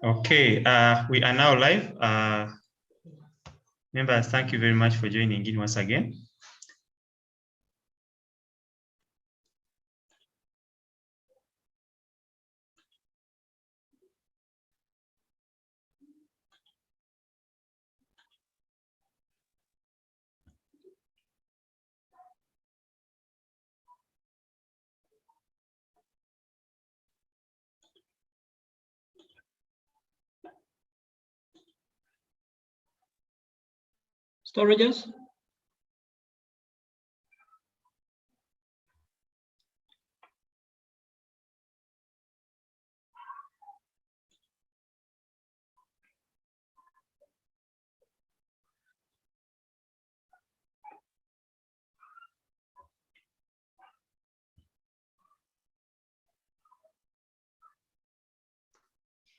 Okay, we are now live. Members, thank you very much for joining in once again. Storages?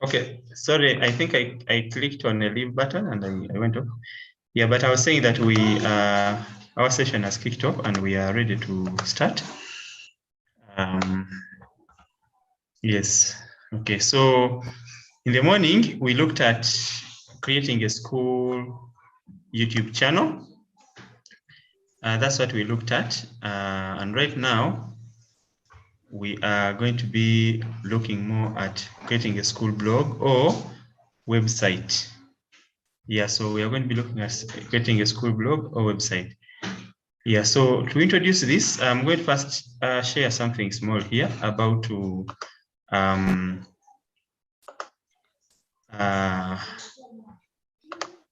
Okay, sorry, I think I clicked on the leave button and I went off. Yeah, but I was saying that our session has kicked off and we are ready to start. Yes, okay, so in the morning, we looked at creating a school YouTube channel. That's what we looked at. And right now, we are going to be looking more at creating a school blog or website. Yeah, so we are going to be looking at creating a school blog or website. Yeah, so to introduce this, I'm going to first share something small here about to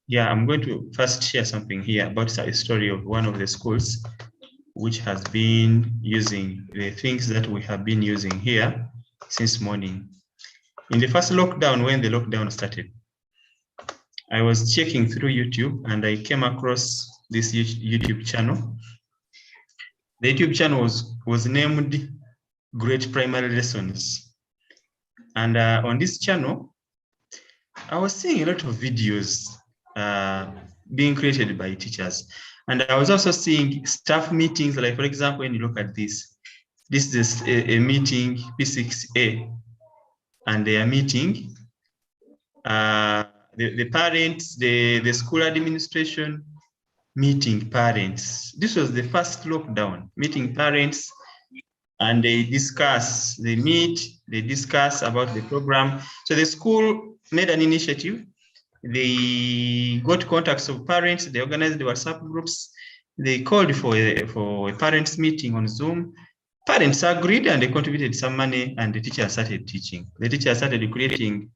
yeah, I'm going to first share something here about a story of one of the schools which has been using the things that we have been using here since morning. In the first lockdown, when the lockdown started, I was checking through YouTube and I came across this YouTube channel. The YouTube channel was named Great Primary Lessons. And on this channel, I was seeing a lot of videos being created by teachers. And I was also seeing staff meetings, like for example, when you look at this is a meeting, P6A, and they are meeting the parents, the school administration, meeting parents. This was the first lockdown, meeting parents, and they meet, they discuss about the program. So the school made an initiative. They got contacts of parents, they organized the WhatsApp groups, they called for a parents meeting on Zoom. Parents agreed and they contributed some money and the teacher started teaching. The teacher started creating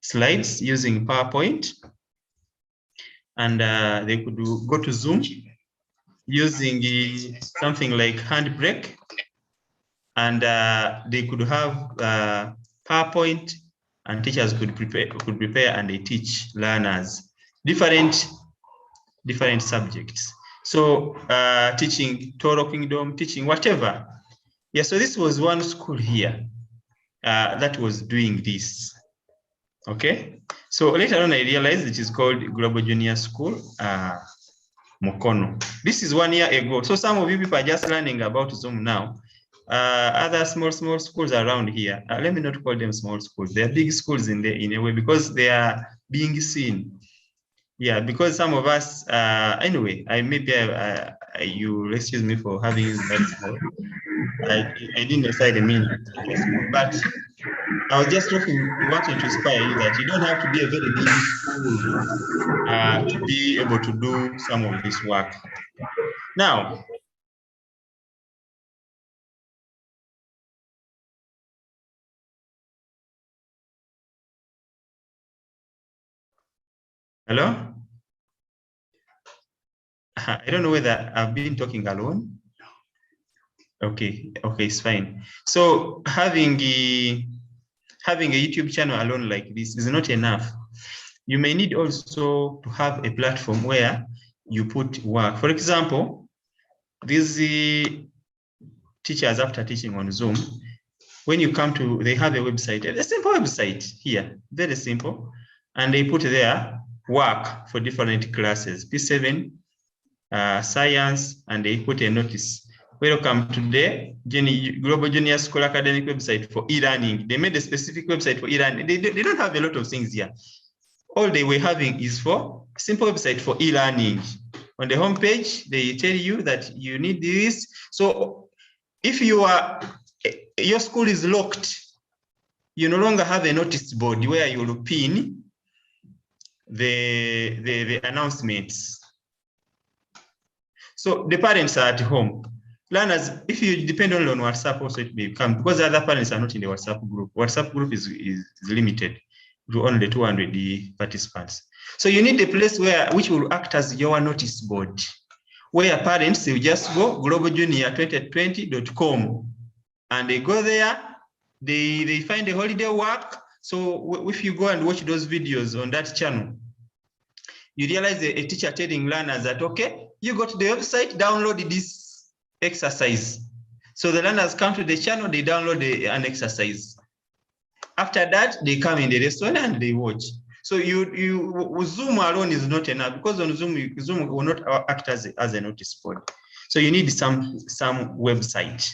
slides using PowerPoint, and they could go to Zoom using something like Handbrake, and they could have PowerPoint, and teachers could prepare and they teach learners different subjects. So teaching Toro Kingdom, teaching whatever. Yeah, so this was one school here that was doing this. Okay, so later on I realized it is called Global Junior School Mukono. This is 1 year ago. So some of you people are just learning about Zoom now. Other small schools around here, let me not call them small schools. They are big schools in a way because they are being seen. Yeah, because some of us, anyway, you excuse me for having that small. I didn't decide the meaning, but I was just wanting to inspire you that you don't have to be a very big school to be able to do some of this work. Now, hello? I don't know whether I've been talking alone. Okay, it's fine. So having a YouTube channel alone like this is not enough. You may need also to have a platform where you put work. For example, these teachers, after teaching on Zoom, when you come to, they have a website, a simple website here, very simple, and they put their work for different classes, P7, science, and they put a notice. Welcome to the Global Junior School Academic website for e-learning. They made a specific website for e-learning. They don't have a lot of things here. All they were having is for simple website for e-learning. On the homepage, they tell you that you need this. So if your school is locked, you no longer have a notice board where you will pin the announcements. So the parents are at home. Learners, if you depend only on WhatsApp, also it may come, because the other parents are not in the WhatsApp group. WhatsApp group is limited to only 200 participants. So you need a place which will act as your notice board, where parents will just go globaljunior2020.com and they go there, they find the holiday work. So if you go and watch those videos on that channel, you realize a teacher telling learners that, okay, you go to the website, download this exercise. So the learners come to the channel, they download an exercise. After that, they come in the restaurant and they watch. So Zoom alone is not enough, because on Zoom will not act as a notice board. So you need some website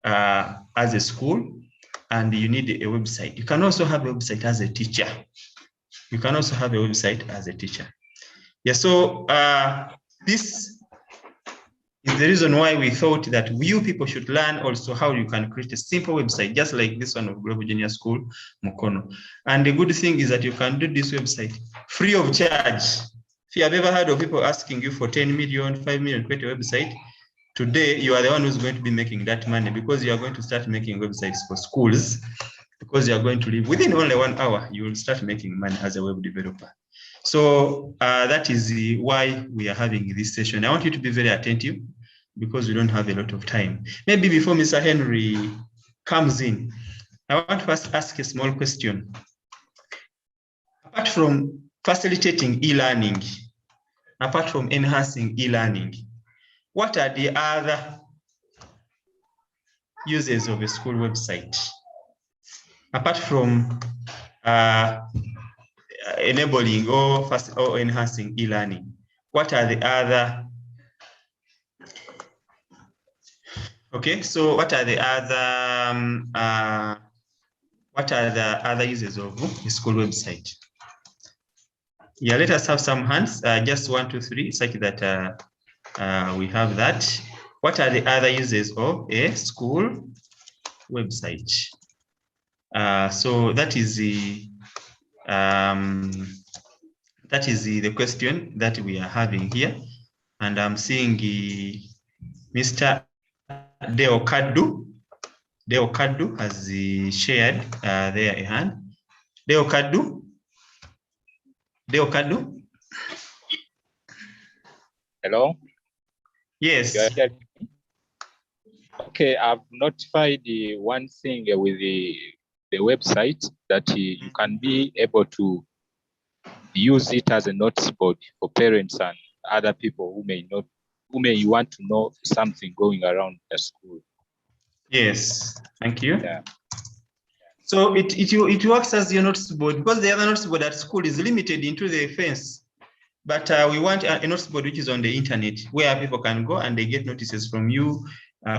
as a school, and you need a website. You can also have a website as a teacher. You can also have a website as a teacher. Yeah, so this is the reason why we thought that you people should learn also how you can create a simple website, just like this one of Global Junior School, Mukono. And the good thing is that you can do this website free of charge. If you have ever heard of people asking you for 10 million, 5 million to create a website, today you are the one who's going to be making that money, because you are going to start making websites for schools, because you are going to live within only 1 hour, you will start making money as a web developer. So that is why we are having this session. I want you to be very attentive, because we don't have a lot of time. Maybe before Mr. Henry comes in, I want to first ask a small question. Apart from facilitating e-learning, apart from enhancing e-learning, what are the other uses of a school website? Apart from enabling or enhancing e-learning, what are the other? Okay, so what are the other uses of a school website? Yeah, let us have some hands. Just 1, 2, 3, such that we have that. What are the other uses of a school website? So that is the question that we are having here, and I'm seeing Mr. Deo Kadu has shared there a hand. Deo Kadu. Hello. Yes. Okay, I've notified the one thing with the website that you can be able to use it as a notice board for parents and other people who may want to know something going around the school. Yes, thank you. Yeah. So it works as your notice board, because the other notice board at school is limited into the fence. But we want a notice board which is on the internet, where people can go and they get notices from you,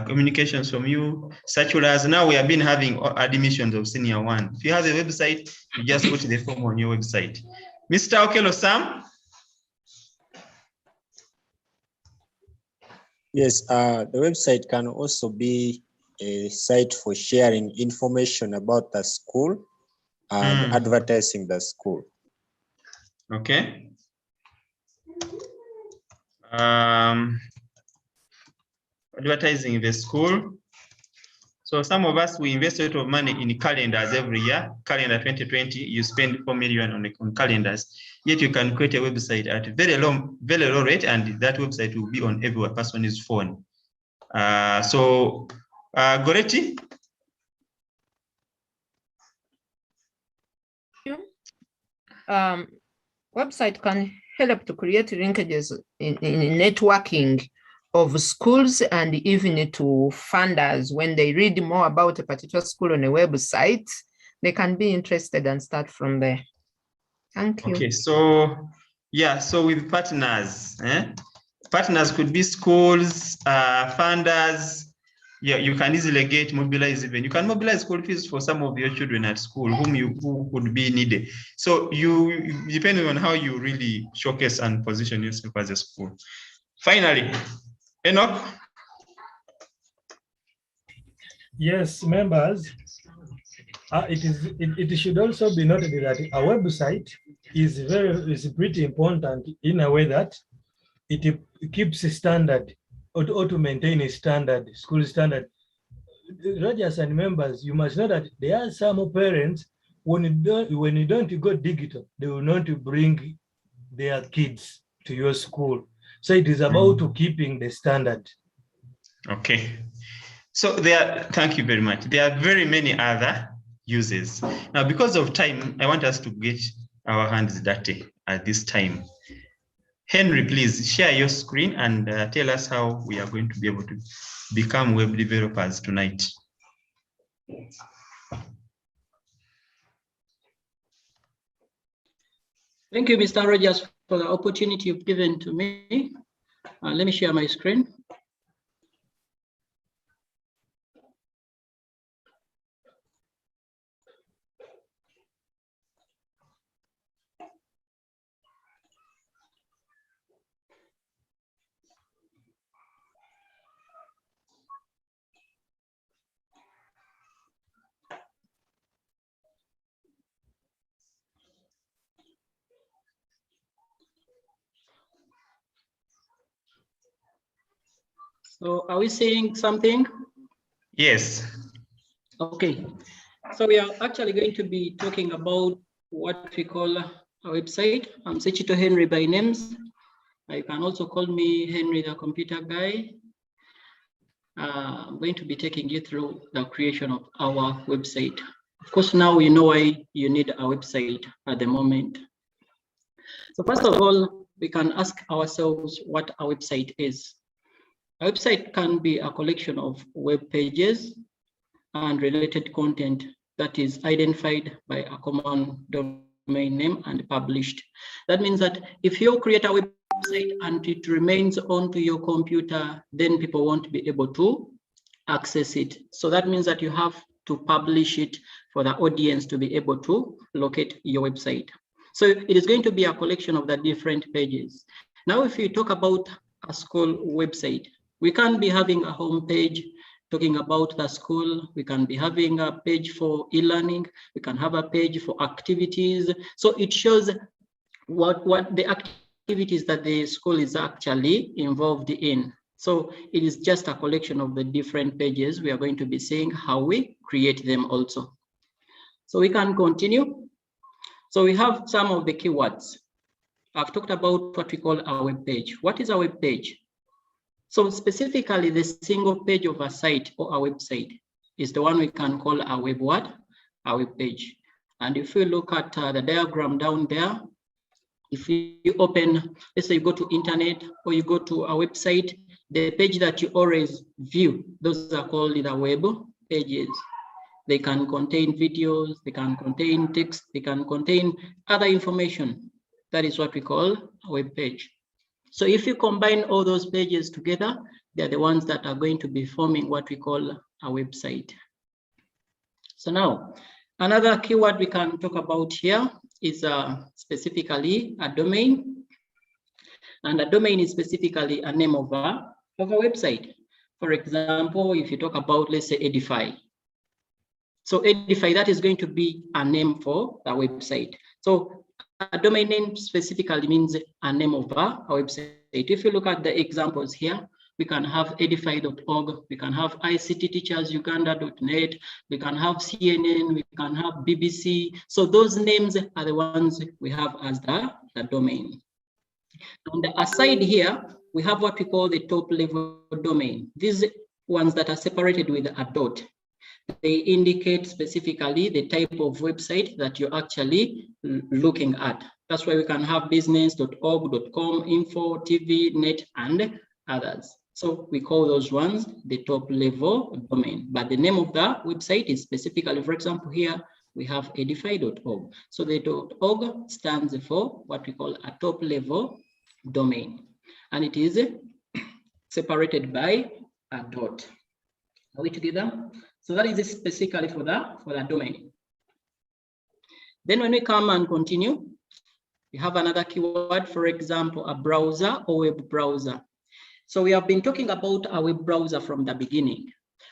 communications from you, such as now we have been having admissions of senior 1. If you have a website, you just put the form on your website. Mr. Okelo Sam? Yes, the website can also be a site for sharing information about the school and advertising the school. Okay. Advertising the school. So some of us, we invest a lot of money in calendars every year. Calendar 2020, you spend 4 million on calendars. Yet you can create a website at very low rate, and that website will be on every person's phone. Goretti? Website can help to create linkages in networking of schools, and even to funders. When they read more about a particular school on a website, they can be interested and start from there. Thank you. Okay, so yeah, so with partners, Partners could be schools, funders. Yeah, you can easily mobilize even. You can mobilize school fees for some of your children at school who could be needed. So you depending on how you really showcase and position yourself as a school. Finally, Enoch. Yes, members. It should also be noted that a website is pretty important in a way that it keeps a standard or to maintain a standard, school standard. Rogers and members, you must know that there are some parents, when you don't go digital, they will not bring their kids to your school. So it is about keeping the standard. Okay. So thank you very much. There are very many other uses. Now, because of time, I want us to get our hands dirty at this time. Henry, please share your screen and tell us how we are going to be able to become web developers tonight. Thank you, Mr. Rogers, for the opportunity you've given to me. Let me share my screen. So are we seeing something? Yes. Okay. So we are actually going to be talking about what we call a website. I'm Sechito Henry by names. You can also call me Henry the computer guy. I'm going to be taking you through the creation of our website. Of course, now you know why you need a website at the moment. So first of all, we can ask ourselves what a website is. A website can be a collection of web pages and related content that is identified by a common domain name and published. That means that if you create a website and it remains onto your computer, then people won't be able to access it. So that means that you have to publish it for the audience to be able to locate your website. So it is going to be a collection of the different pages. Now, if you talk about a school website, we can be having a home page talking about the school. We can be having a page for e-learning. We can have a page for activities. So it shows what the activities that the school is actually involved in. So it is just a collection of the different pages. We are going to be seeing how we create them also. So we can continue. So we have some of the keywords. I've talked about what we call a web page. What is a web page? So specifically, the single page of a site or a website is the one we can call a web what? A web page. And if we look at the diagram down there, if you open, let's say you go to internet or you go to a website, the page that you always view, those are called the web pages. They can contain videos, they can contain text, they can contain other information. That is what we call a web page. So if you combine all those pages together, they're the ones that are going to be forming what we call a website. So now, another keyword we can talk about here is specifically a domain. And a domain is specifically a name of a website. For example, if you talk about, let's say, Edify. So Edify, that is going to be a name for a website. So a domain name specifically means a name of a website. If you look at the examples here, we can have edify.org, we can have ictteachersuganda.net, we can have CNN, we can have BBC. So those names are the ones we have as the domain. On the aside here, we have what we call the top level domain. These ones that are separated with a dot. They indicate specifically the type of website that you're actually looking at. That's why we can have business.org.com, info, TV, net, and others. So we call those ones the top level domain. But the name of the website is specifically, for example, here we have edify.org. So the .org stands for what we call a top level domain. and it is separated by a dot. Are we together? So that is specifically for the domain. Then when we come and continue, we have another keyword, for example, a browser or web browser. So we have been talking about a web browser from the beginning.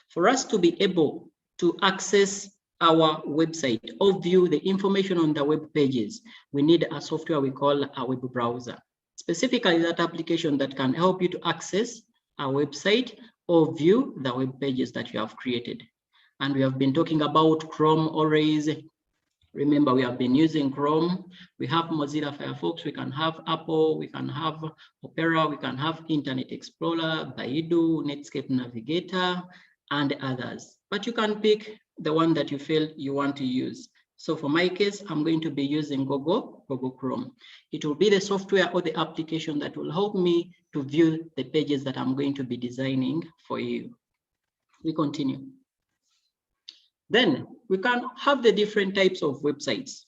For us to be able to access our website or view the information on the web pages, we need a software we call a web browser. Specifically, that application that can help you to access a website or view the web pages that you have created. And we have been talking about Chrome always. Remember, we have been using Chrome. We have Mozilla Firefox, we can have Apple, we can have Opera, we can have Internet Explorer, Baidu, Netscape Navigator, and others. But you can pick the one that you feel you want to use. So for my case, I'm going to be using Google Chrome. It will be the software or the application that will help me to view the pages that I'm going to be designing for you. We continue. Then we can have the different types of websites.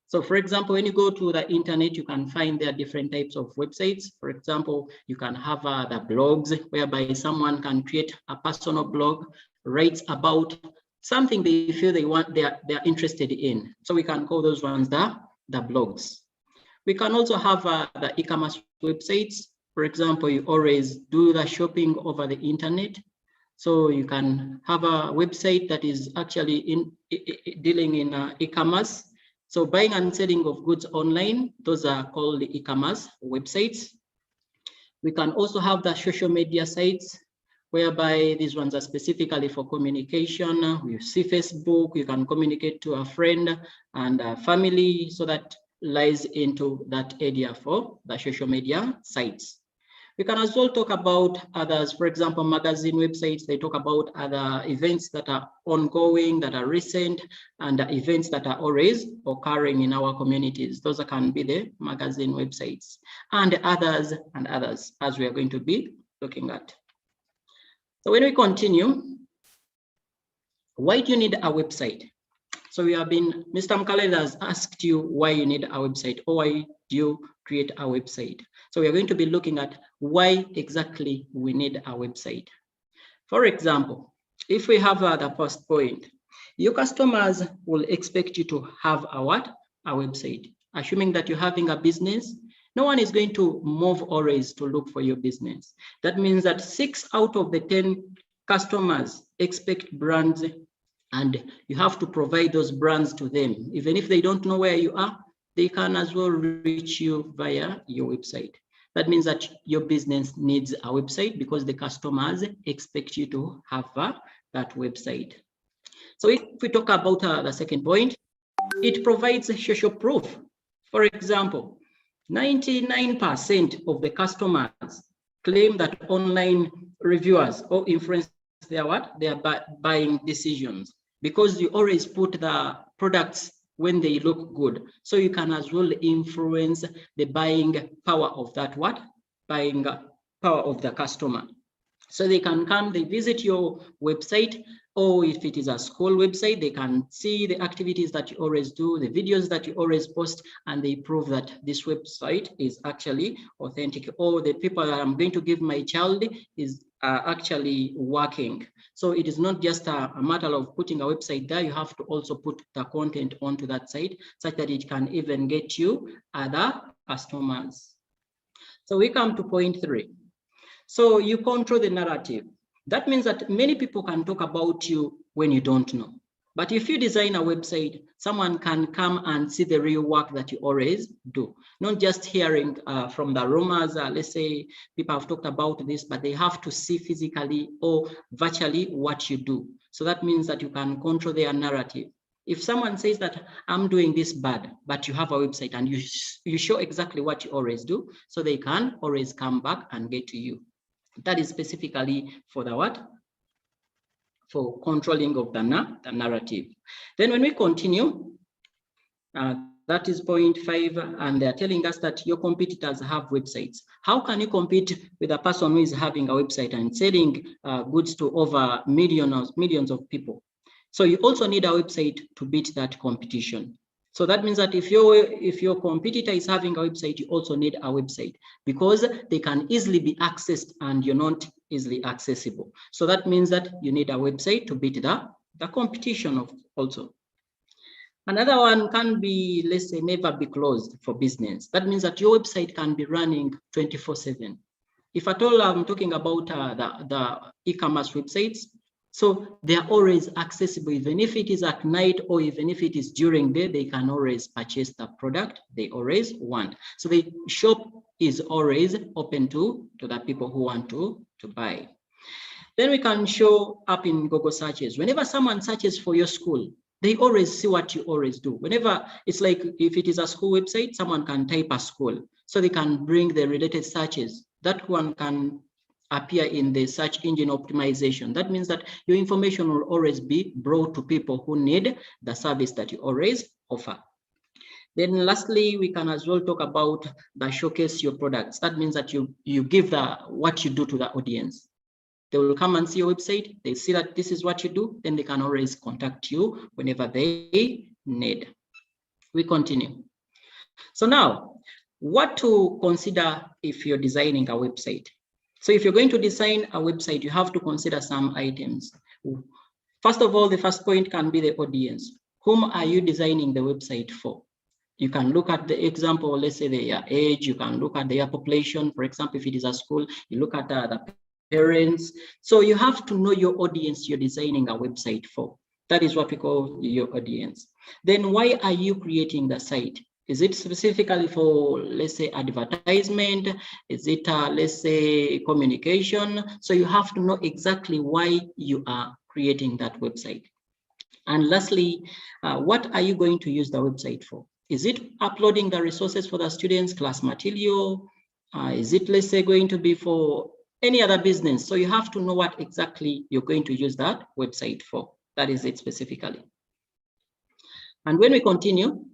So for example, when you go to the internet, you can find there are different types of websites. For example, you can have the blogs, whereby someone can create a personal blog, writes about something they feel they're interested in. So we can call those ones the blogs. We can also have the e-commerce websites. For example, you always do the shopping over the internet. So you can have a website that is actually dealing in e-commerce. So buying and selling of goods online, those are called the e-commerce websites. We can also have the social media sites, whereby these ones are specifically for communication. You see Facebook, you can communicate to a friend and a family, so that lies into that area for the social media sites. We can as well talk about others. For example, magazine websites, they talk about other events that are ongoing, that are recent, and events that are always occurring in our communities. Those can be the magazine websites, and others, as we are going to be looking at. So when we continue, why do you need a website? So we have been, Mr. Mkalele has asked you why you need a website, or why do you create a website? So we are going to be looking at why exactly we need a website. For example, if we have the first point, your customers will expect you to have a what? A website. Assuming that you're having a business, no one is going to move always to look for your business. That means that 6 out of the 10 customers expect brands, and you have to provide those brands to them. Even if they don't know where you are, they can as well reach you via your website. That means that your business needs a website because the customers expect you to have that website. So if we talk about the second point, it provides social proof. For example, 99% of the customers claim that online reviewers or influence their buying decisions, because you always put the products when they look good. So you can as well influence the buying power of that buying power of the customer. So they can come, they visit your website, or if it is a school website, they can see the activities that you always do, the videos that you always post, and they prove that this website is actually authentic, or the people that I'm going to give my child is actually working. So it is not just a matter of putting a website there, you have to also put the content onto that site, such that it can even get you other customers. So we come to point 3. So you control the narrative. That means that many people can talk about you when you don't know. But if you design a website, someone can come and see the real work that you always do. Not just hearing from the rumors, let's say people have talked about this, but they have to see physically or virtually what you do. So that means that you can control their narrative. If someone says that I'm doing this bad, but you have a website and you show exactly what you always do, so they can always come back and get to you. That is specifically for the what? For controlling of the narrative. Then when we continue, that is point 5, and they're telling us that your competitors have websites. How can you compete with a person who is having a website and selling goods to over millions of people? So you also need a website to beat that competition. So that means that if your competitor is having a website, you also need a website, because they can easily be accessed and you're not easily accessible. So that means that you need a website to beat the competition also. Another one can be, let's say, never be closed for business. That means that your website can be running 24/7. If at all I'm talking about the e-commerce websites, so they are always accessible, even if it is at night or even if it is during the day, they can always purchase the product they always want. So the shop is always open to the people who want to buy. Then we can show up in Google searches. Whenever someone searches for your school, they always see what you always do. Whenever it's like, if it is a school website, someone can type a school, so they can bring the related searches. That one can appear in the search engine optimization. That means that your information will always be brought to people who need the service that you always offer. Then lastly, we can as well talk about the showcase your products. That means that you give what you do to the audience. They will come and see your website, they see that this is what you do, then they can always contact you whenever they need. We continue. So now, what to consider if you're designing a website? So if you're going to design a website, you have to consider some items. First of all, the first point can be the audience. Whom are you designing the website for? You can look at the example, let's say their age, you can look at their population. For example, if it is a school, you look at the parents. So you have to know your audience you're designing a website for. That is what we call your audience. Then why are you creating the site? Is it specifically for, let's say, advertisement? Is it, let's say, communication? So you have to know exactly why you are creating that website. And lastly, what are you going to use the website for? Is it uploading the resources for the students, class material? Is it, let's say, going to be for any other business? So you have to know what exactly you're going to use that website for. That is it specifically. And when we continue,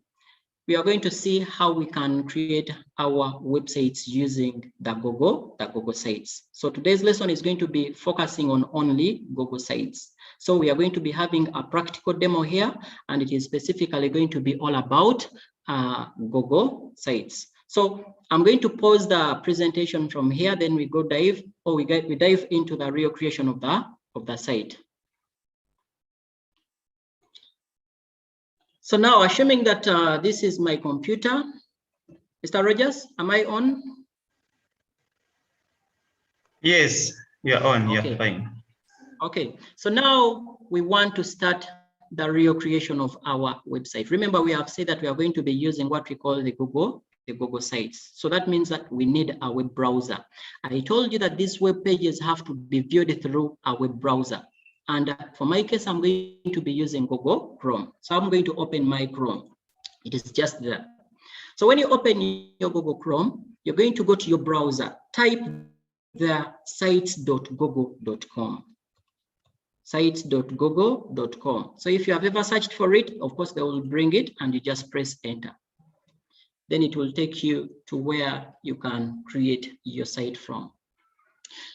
we are going to see how we can create our websites using the Google sites. So today's lesson is going to be focusing on only Google sites. So we are going to be having a practical demo here, and it is specifically going to be all about Google sites. So I'm going to pause the presentation from here, then we dive into the real creation of the site. So now, assuming that this is my computer, Mr. Rogers, am I on? Yes, you're on, okay. You're fine. Okay, so now we want to start the real creation of our website. Remember, we have said that we are going to be using what we call the Google sites. So that means that we need a web browser. I told you that these web pages have to be viewed through a web browser. And for my case, I'm going to be using Google Chrome. So I'm going to open my Chrome. It is just there. So when you open your Google Chrome, you're going to go to your browser, type the sites.google.com. sites.google.com. So if you have ever searched for it, of course, they will bring it and you just press enter. Then it will take you to where you can create your site from.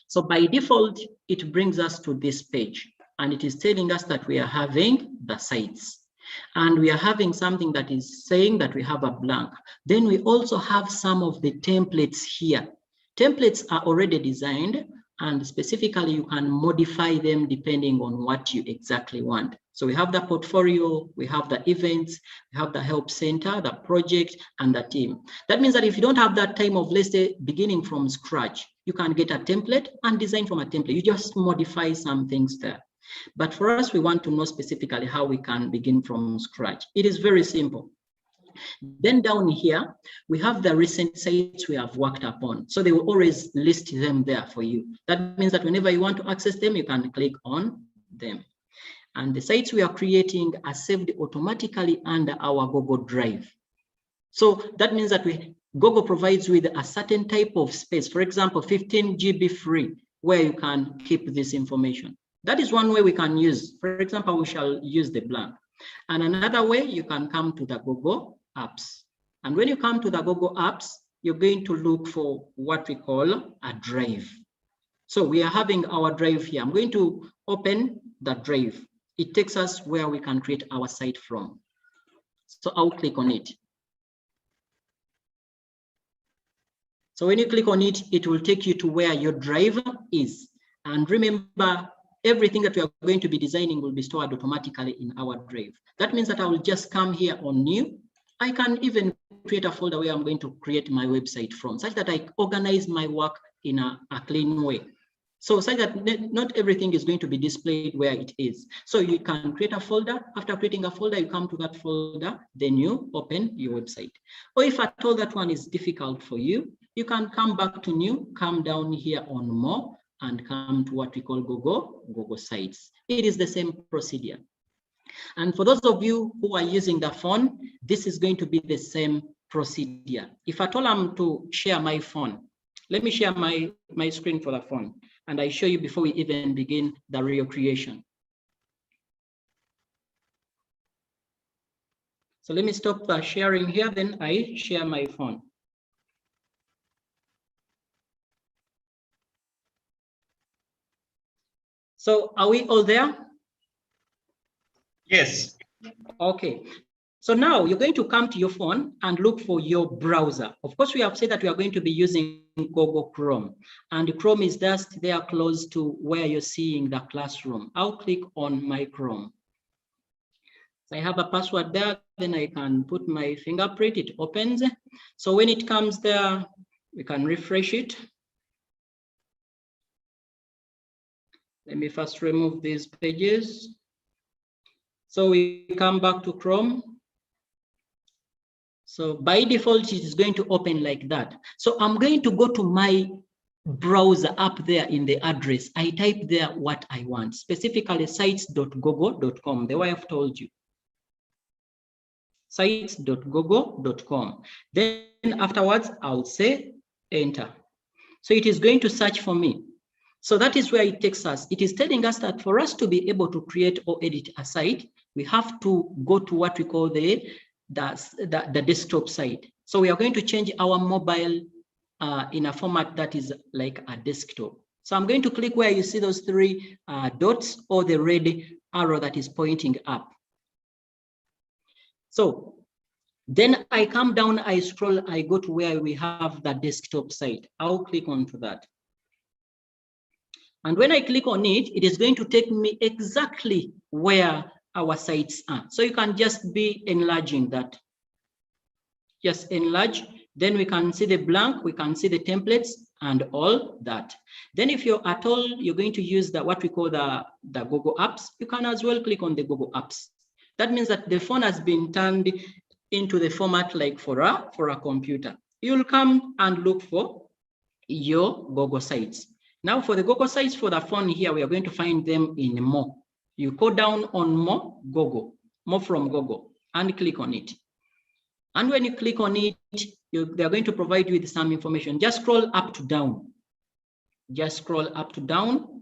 So by default, it brings us to this page. And it is telling us that we are having the sites. And we are having something that is saying that we have a blank. Then we also have some of the templates here. Templates are already designed, and specifically you can modify them depending on what you exactly want. So we have the portfolio, we have the events, we have the help center, the project, and the team. That means that if you don't have that time of, let's say, beginning from scratch, you can get a template and design from a template. You just modify some things there. But for us, we want to know specifically how we can begin from scratch. It is very simple. Then down here, we have the recent sites we have worked upon. So they will always list them there for you. That means that whenever you want to access them, you can click on them. And the sites we are creating are saved automatically under our Google Drive. So that means that Google provides with a certain type of space, for example, 15 GB free, where you can keep this information. That is one way we can use. For example, we shall use the blank. And another way, you can come to the Google Apps. And when you come to the Google Apps, you're going to look for what we call a drive. So we are having our drive here. I'm going to open the drive. It takes us where we can create our site from. So I'll click on it. So when you click on it, it will take you to where your drive is. And remember, everything that we are going to be designing will be stored automatically in our drive. That means that I will just come here on new. I can even create a folder where I'm going to create my website from, such that I organize my work in a clean way. So such that not everything is going to be displayed where it is. So you can create a folder. After creating a folder, you come to that folder, then you open your website. Or if at all that one is difficult for you, you can come back to new, come down here on more, and come to what we call Google Sites. It is the same procedure. And for those of you who are using the phone, this is going to be the same procedure. If at all I'm to share my phone, let me share my screen for the phone, and I show you before we even begin the real creation. So let me stop the sharing here, then I share my phone. So are we all there? Yes. Okay. So now you're going to come to your phone and look for your browser. Of course, we have said that we are going to be using Google Chrome, and Chrome is just there close to where you're seeing the classroom. I'll click on my Chrome. So I have a password there, then I can put my fingerprint, it opens. So when it comes there, we can refresh it. Let me first remove these pages. So we come back to Chrome. So by default, it is going to open like that. So I'm going to go to my browser up there in the address. I type there what I want, specifically sites.google.com, the way I've told you. Sites.google.com. Then afterwards, I'll say enter. So it is going to search for me. So that is where it takes us. It is telling us that for us to be able to create or edit a site, we have to go to what we call the desktop site. So we are going to change our mobile in a format that is like a desktop. So I'm going to click where you see those three dots or the red arrow that is pointing up. So then I come down, I scroll, I go to where we have the desktop site. I'll click onto that. And when I click on it, it is going to take me exactly where our sites are. So you can just be enlarging that. Just enlarge, then we can see the blank, we can see the templates and all that. Then if you're at all, you're going to use what we call the Google Apps, you can as well click on the Google Apps. That means that the phone has been turned into the format like for a computer. You'll come and look for your Google Sites. Now for the Google Sites for the phone here, we are going to find them in more. You go down on more from Google, and click on it. And when you click on it, they're going to provide you with some information. Just scroll up to down. Just scroll up to down.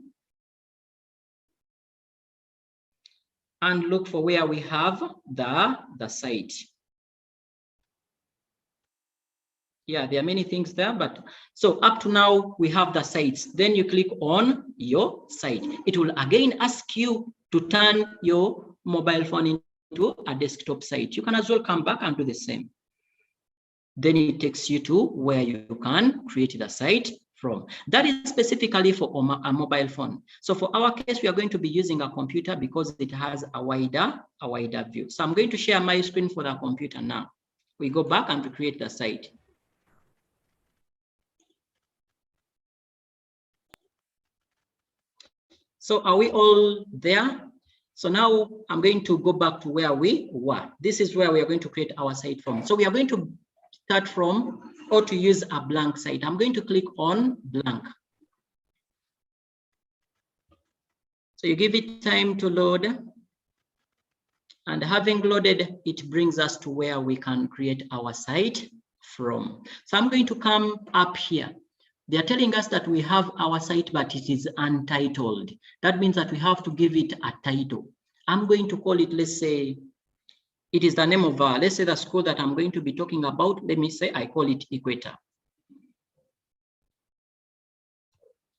And look for where we have the site. Yeah, there are many things there, but so up to now we have the sites. Then you click on your site. It will again ask you to turn your mobile phone into a desktop site. You can as well come back and do the same. Then it takes you to where you can create the site from. That is specifically for a mobile phone. So for our case, we are going to be using a computer because it has a wider view. So I'm going to share my screen for the computer now. We go back and create the site. So are we all there? So now I'm going to go back to where we were. This is where we are going to create our site from. So we are going to start from, or to use a blank site. I'm going to click on blank. So you give it time to load. And having loaded, it brings us to where we can create our site from. So I'm going to come up here. They're telling us that we have our site, but it is untitled. That means that we have to give it a title. I'm going to call it, let's say, it is the name of, let's say the school that I'm going to be talking about. Let me say, I call it Equator.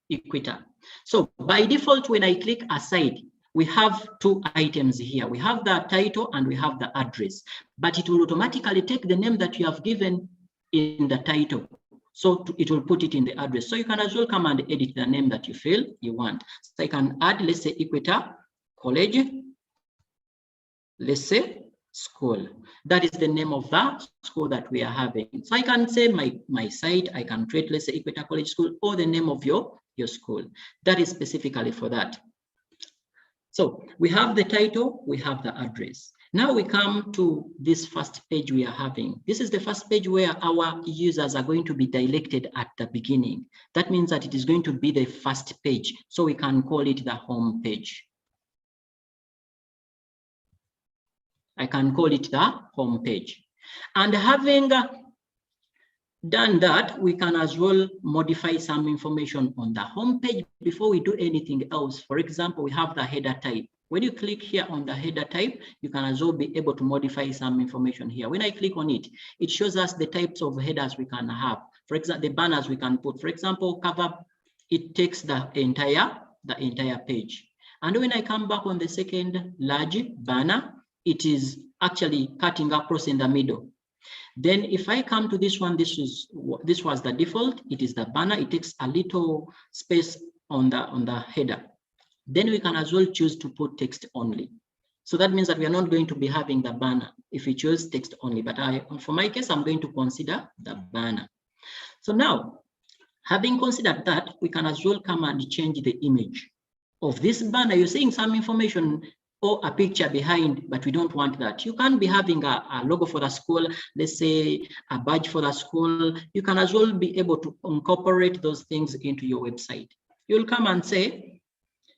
Equator. So by default, when I click a site, we have two items here. We have the title and we have the address, but it will automatically take the name that you have given in the title. So it will put it in the address. So you can as well come and edit the name that you feel you want. So I can add, let's say, Equator College, let's say, school. That is the name of the school that we are having. So I can say my site, I can create, let's say, Equator College School, or the name of your school. That is specifically for that. So we have the title, we have the address. Now we come to this first page we are having. This is the first page where our users are going to be directed at the beginning. That means that it is going to be the first page. So we can call it the home page. I can call it the home page. And having done that, we can as well modify some information on the home page before we do anything else. For example, we have the header type. When you click here on the header type, you can as well be able to modify some information here. When I click on it, it shows us the types of headers we can have. For example, the banners we can put. For example, cover, it takes the entire page. And when I come back on the second large banner, it is actually cutting across in the middle. Then if I come to this one, this was the default. It is the banner. It takes a little space on the header. Then we can as well choose to put text only. So that means that we are not going to be having the banner if we choose text only. But for my case, I'm going to consider the banner. So now, having considered that, we can as well come and change the image of this banner. You're seeing some information or a picture behind, but we don't want that. You can be having a logo for the school, let's say a badge for the school. You can as well be able to incorporate those things into your website. You'll come and say,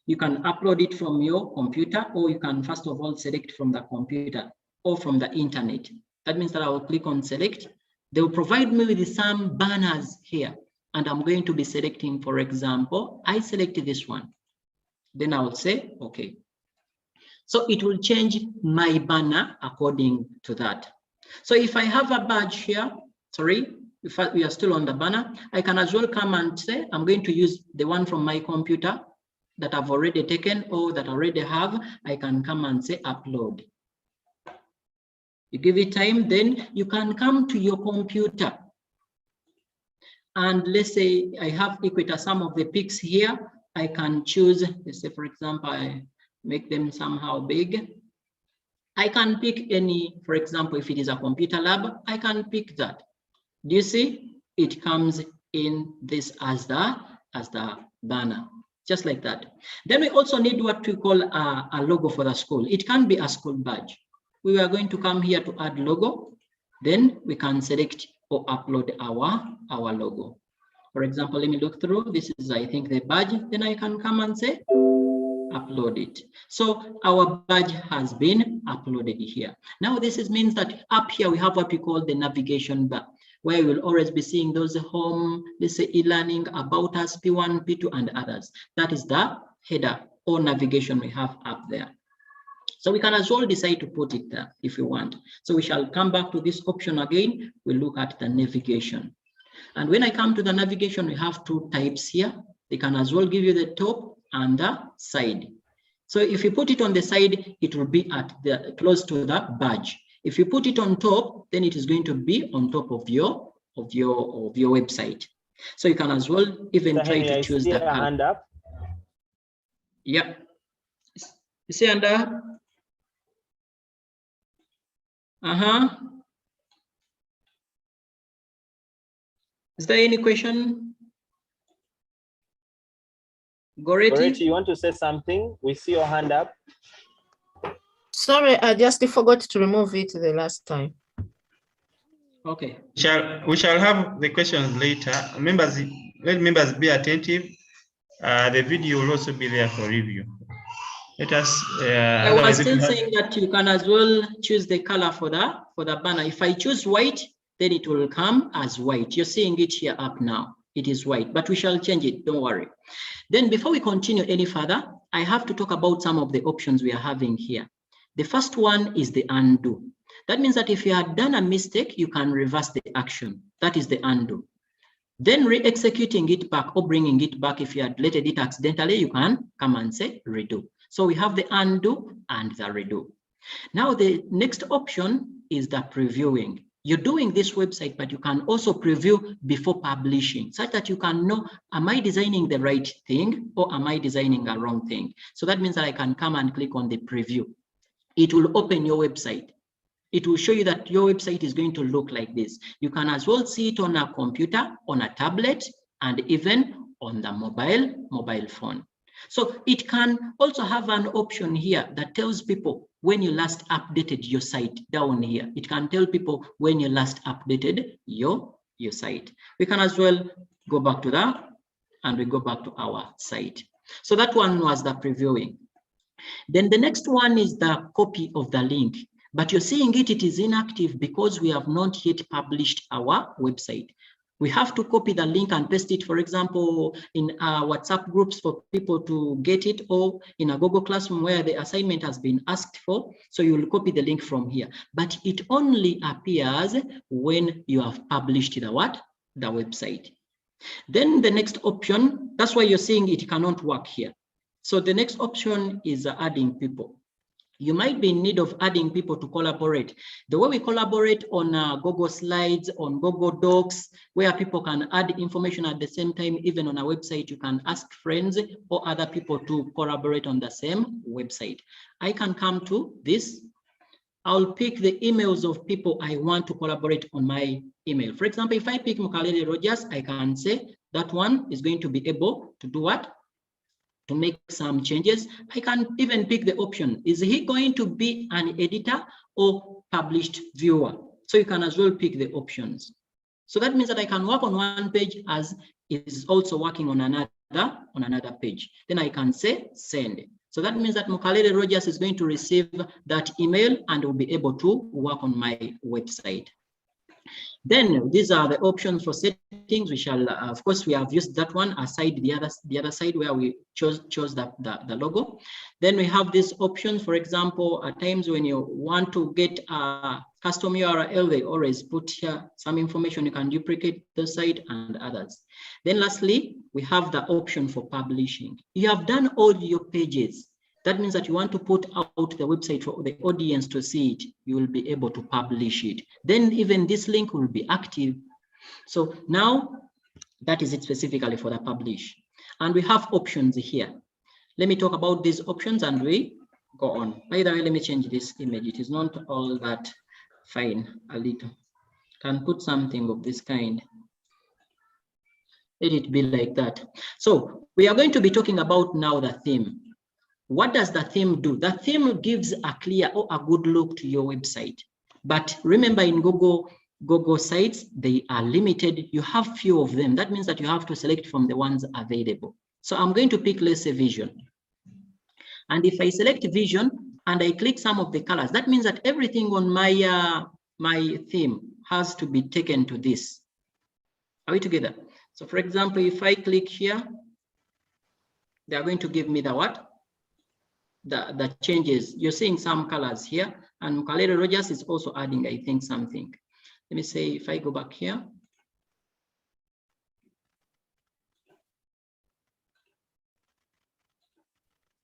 you can upload it from your computer, or you can first of all select from the computer or from the internet. That means that I will click on select. They will provide me with some banners here, and I'm going to be selecting, for example, I selected this one. Then I will say, okay. So it will change my banner according to that. So if I have a badge here, sorry, if we are still on the banner, I can as well come and say, I'm going to use the one from my computer that I've already taken or that I already have. I can come and say upload. You give it time, then you can come to your computer. And let's say I have Equator, some of the pics here. I can choose, let's say, for example, I make them somehow big. I can pick any, for example, if it is a computer lab, I can pick that. Do you see? It comes in this as the banner, just like that. Then we also need what we call a logo for the school. It can be a school badge. We are going to come here to add logo. Then we can select or upload our logo. For example, let me look through. This is, I think, the badge. Then I can come and say, upload it. So our badge has been uploaded here. Now this means that up here we have what we call the navigation bar, where you will always be seeing those home, let's say e-learning, about us, P1, P2, and others. That is the header or navigation we have up there. So we can as well decide to put it there if we want. So we shall come back to this option again. We'll look at the navigation. And when I come to the navigation, we have two types here. They can as well give you the top and the side. So if you put it on the side, it will be at the close to the badge. If you put it on top, then it is going to be on top of your website. So you can as well even try to choose the hand up. Yeah. You see under? Is there any question? Goretti, you want to say something? We see your hand up. Sorry, I just forgot to remove it the last time. Okay. We shall have the questions later. Members, let members be attentive. The video will also be there for review. Let us. I was still saying that you can as well choose the color for the banner. If I choose white, then it will come as white. You're seeing it here up now. It is white, but we shall change it. Don't worry. Then before we continue any further, I have to talk about some of the options we are having here. The first one is the undo. That means that if you had done a mistake, you can reverse the action. That is the undo. Then re-executing it back or bringing it back, if you had deleted it accidentally, you can come and say redo. So we have the undo and the redo. Now the next option is the previewing. You're doing this website, but you can also preview before publishing, such that you can know, am I designing the right thing or am I designing a wrong thing? So that means that I can come and click on the preview. It will open your website. It will show you that your website is going to look like this. You can as well see it on a computer, on a tablet, and even on the mobile phone. So it can also have an option here that tells people when you last updated your site down here. It can tell people when you last updated your site. We can as well go back to that and we go back to our site. So that one was the previewing. Then the next one is the copy of the link. But you're seeing it is inactive because we have not yet published our website. We have to copy the link and paste it, for example, in our WhatsApp groups for people to get it, or in a Google Classroom where the assignment has been asked for. So you'll copy the link from here. But it only appears when you have published the website. Then the next option, that's why you're seeing it cannot work here. So the next option is adding people. You might be in need of adding people to collaborate. The way we collaborate on Google Slides, on Google Docs, where people can add information at the same time, even on a website, you can ask friends or other people to collaborate on the same website. I can come to this. I'll pick the emails of people I want to collaborate on my email. For example, if I pick Mukalele Rogers, I can say that one is going to be able to do what? To make some changes. I can even pick the option. Is he going to be an editor or published viewer? So you can as well pick the options. So that means that I can work on one page as it is also working on another page. Then I can say send. So that means that Mukalele Rogers is going to receive that email and will be able to work on my website. Then these are the options for settings. We shall, of course, we have used that one aside the other side where we chose the logo. Then we have these options. For example, at times when you want to get a custom URL, they always put here some information. You can duplicate the site and others. Then lastly, we have the option for publishing. You have done all your pages. That means that you want to put out the website for the audience to see it. You will be able to publish it. Then even this link will be active. So now that is it specifically for the publish. And we have options here. Let me talk about these options and we go on. By the way, let me change this image. It is not all that fine, a little. Can put something of this kind. Let it be like that. So we are going to be talking about now the theme. What does the theme do? The theme gives a clear or a good look to your website. But remember, in Google sites, they are limited. You have few of them. That means that you have to select from the ones available. So I'm going to pick, let's say, vision. And if I select vision and I click some of the colors, that means that everything on my theme has to be taken to this. Are we together? So for example, if I click here, they are going to give me the what? The changes. You're seeing some colors here, and Mukalele Rogers is also adding, I think, something. Let me say, if I go back here.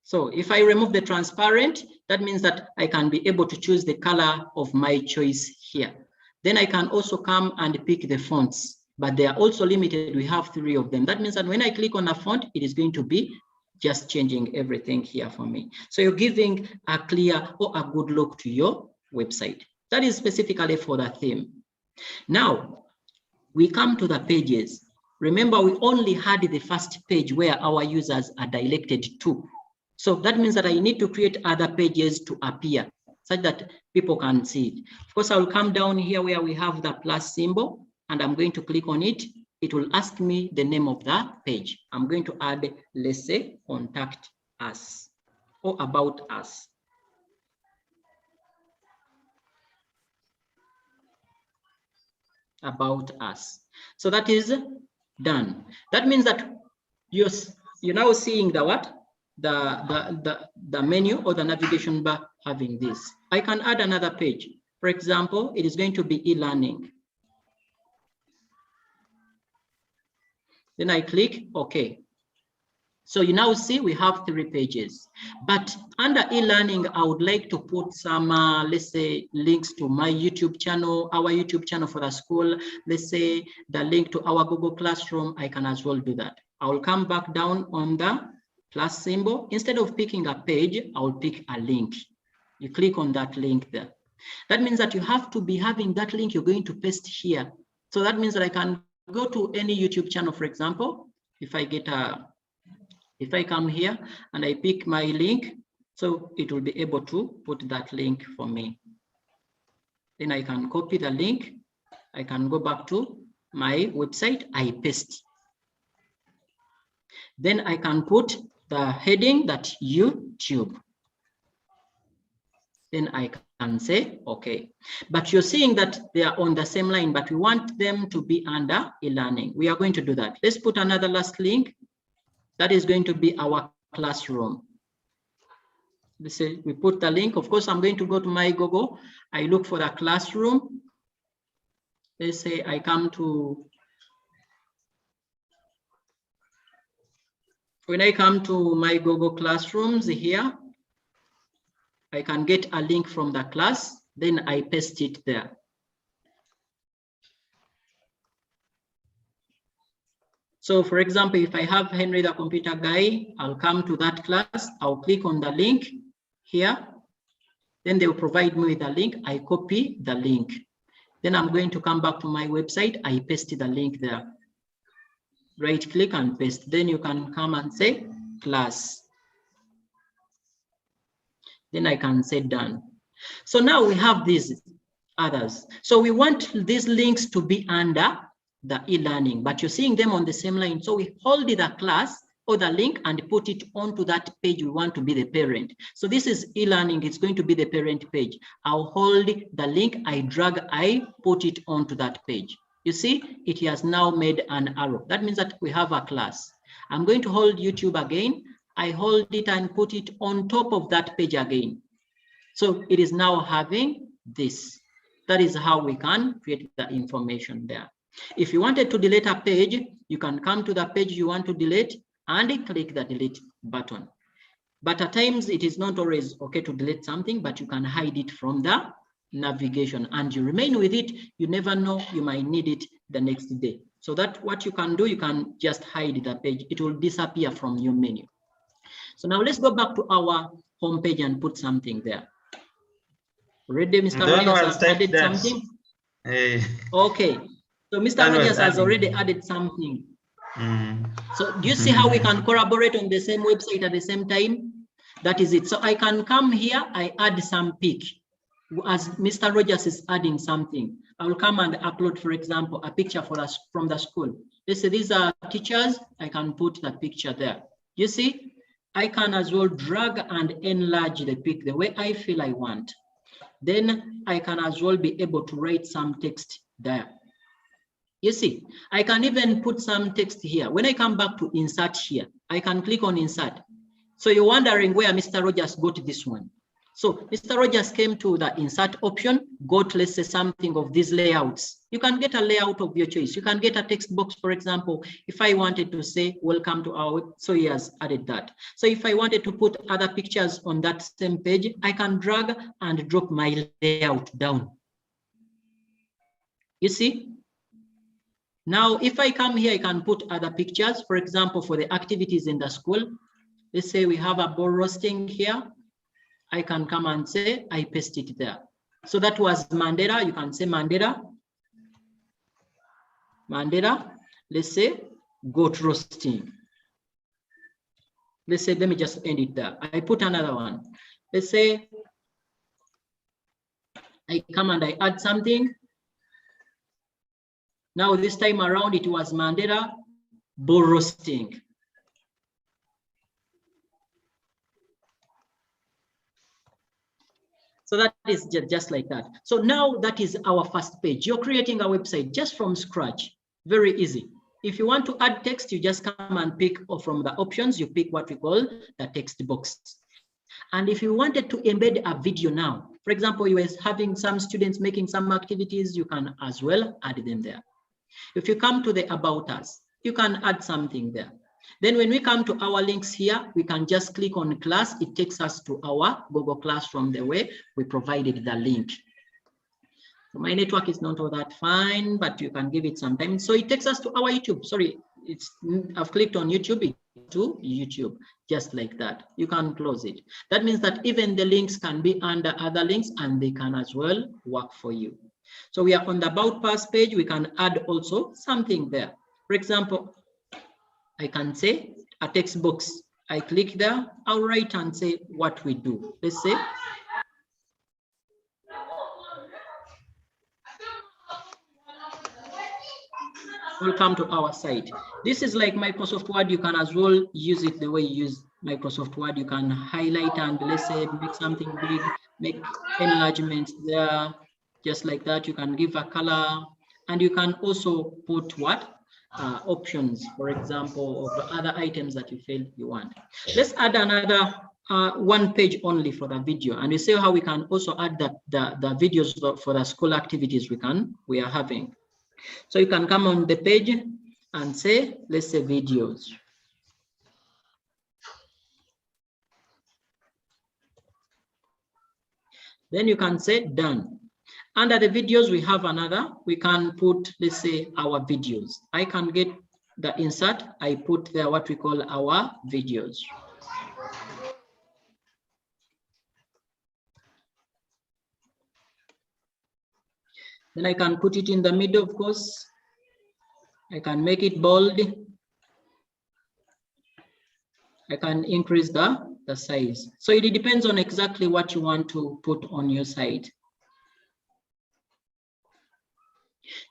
So if I remove the transparent, that means that I can be able to choose the color of my choice here. Then I can also come and pick the fonts, but they are also limited. We have 3 of them. That means that when I click on a font, it is going to be just changing everything here for me. So you're giving a clear or a good look to your website. That is specifically for the theme. Now, we come to the pages. Remember, we only had the first page where our users are directed to. So that means that I need to create other pages to appear such that people can see it. Of course, I will come down here where we have the plus symbol and I'm going to click on it. It will ask me the name of the page. I'm going to add, let's say, contact us or about us. About us. So that is done. That means that you're now seeing the what? The menu or the navigation bar having this. I can add another page. For example, it is going to be e-learning. Then I click OK. So you now see we have 3 pages, but under e-learning, I would like to put some, let's say, links to my YouTube channel, our YouTube channel for the school. Let's say the link to our Google Classroom, I can as well do that. I will come back down on the plus symbol. Instead of picking a page, I will pick a link. You click on that link there. That means that you have to be having that link you're going to paste here. So that means that I can go to any YouTube channel, for example, if I come here and I pick my link, so it will be able to put that link for me. Then I can copy the link. I can go back to my website, I paste. Then I can put the heading that YouTube. Then I can say, okay. But you're seeing that they are on the same line, but we want them to be under e-learning. We are going to do that. Let's put another last link. That is going to be our classroom. Let's say we put the link. Of course, I'm going to go to my Google. I look for the classroom. Let's say I come to, when I come to my Google Classrooms here, I can get a link from the class, then I paste it there. So for example, if I have Henry the computer guy, I'll come to that class, I'll click on the link here, then they'll provide me with a link, I copy the link. Then I'm going to come back to my website, I paste the link there. Right click and paste, then you can come and say class. Then I can say done. So now we have these others. So we want these links to be under the e-learning, but you're seeing them on the same line. So we hold the class or the link and put it onto that page we want to be the parent. So this is e-learning, it's going to be the parent page. I'll hold the link, I drag, I put it onto that page. You see, it has now made an arrow. That means that we have a class. I'm going to hold YouTube again. I hold it and put it on top of that page again. So it is now having this. That is how we can create the information there. If you wanted to delete a page, you can come to the page you want to delete and click the delete button. But at times it is not always okay to delete something, but you can hide it from the navigation and you remain with it. You never know, you might need it the next day. So that what you can do, you can just hide the page. It will disappear from your menu. So now let's go back to our home page and put something there. Already Mr. Rogers has added something. Hey. Okay. So Mr. Rogers has already added something. So do you see how we can collaborate on the same website at the same time? That is it. So I can come here, I add some pic. As Mr. Rogers is adding something, I will come and upload, for example, a picture for us from the school. Let's say these are teachers, I can put the picture there. You see, I can as well drag and enlarge the pic the way I feel I want. Then I can as well be able to write some text there. You see, I can even put some text here. When I come back to insert here, I can click on insert. So you're wondering where Mr. Rogers got this one. So Mr. Rogers came to the insert option, got, let's say, something of these layouts. You can get a layout of your choice. You can get a text box, for example, if I wanted to say, welcome to our web, so he has added that. So if I wanted to put other pictures on that same page, I can drag and drop my layout down. You see? Now, if I come here, I can put other pictures, for example, for the activities in the school. Let's say we have a ball roasting here. I can come and say, I paste it there. So that was Mandela. You can say Mandela. Mandela, let's say goat roasting. Let's say, let me just end it there. I put another one. Let's say I come and I add something. Now this time around, it was Mandela bull roasting. So that is just like that. So now that is our first page. You're creating a website just from scratch. Very easy. If you want to add text, you just come and pick from the options, you pick what we call the text box. And if you wanted to embed a video now, for example, you were having some students making some activities, you can as well add them there. If you come to the About Us, you can add something there. Then when we come to our links here, we can just click on class. It takes us to our Google Classroom the way we provided the link. So my network is not all that fine, but you can give it some time. So it takes us to our YouTube. Sorry, I've clicked on YouTube to YouTube, just like that. You can close it. That means that even the links can be under other links and they can as well work for you. So we are on the About Us page. We can add also something there. For example, I can say a text box. I click there, I'll write and say what we do. Let's say, welcome to our site. This is like Microsoft Word. You can as well use it the way you use Microsoft Word. You can highlight and let's say make something big, make enlargements there, just like that. You can give a color and you can also put what? Options, for example, of the other items that you feel you want. Let's add another one page only for the video, and we see how we can also add the videos for the school activities we are having. So you can come on the page and say, let's say videos. Then you can say done. Under the videos, we have another, we can put, let's say, our videos. I can get the insert, I put there what we call our videos. Then I can put it in the middle, of course. I can make it bold. I can increase the size. So it depends on exactly what you want to put on your site.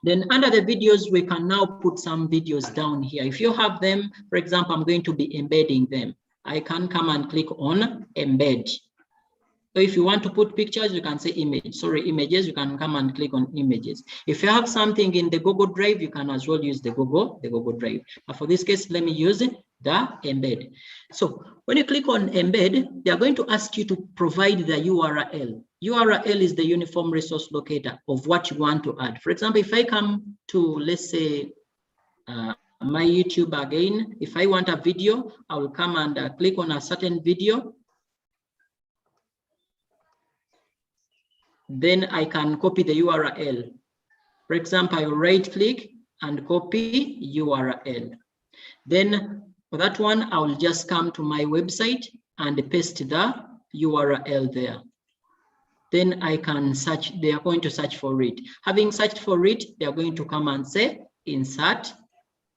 Then under the videos, we can now put some videos down here. If you have them, for example, I'm going to be embedding them. I can come and click on embed. So if you want to put pictures, you can say image. Sorry, images, you can come and click on images. If you have something in the Google Drive, you can as well use the Google Drive. But for this case, let me use the embed. So when you click on embed, they are going to ask you to provide the URL. URL is the uniform resource locator of what you want to add. For example, if I come to, let's say, my YouTube again, if I want a video, I will come and click on a certain video. Then I can copy the URL. For example, I will right click and copy URL. Then for that one, I will just come to my website and paste the URL there. Then I can search, they are going to search for it. Having searched for it, they are going to come and say, insert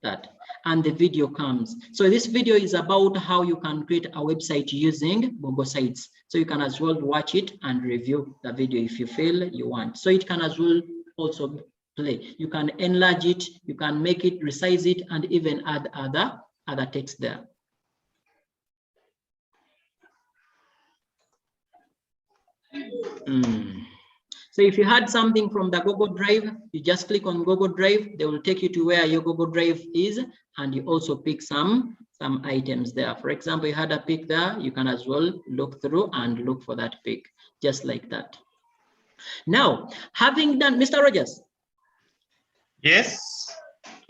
that. And the video comes. So this video is about how you can create a website using Google Sites. So you can as well watch it and review the video if you feel you want. So it can as well also play. You can enlarge it, you can make it, resize it, and even add other text there. So if you had something from the Google Drive, you just click on Google Drive, they will take you to where your Google Drive is, and you also pick some items there. For example, you had a pic there, you can as well look through and look for that pic, just like that. Now, having done, Mr. Rogers. Yes.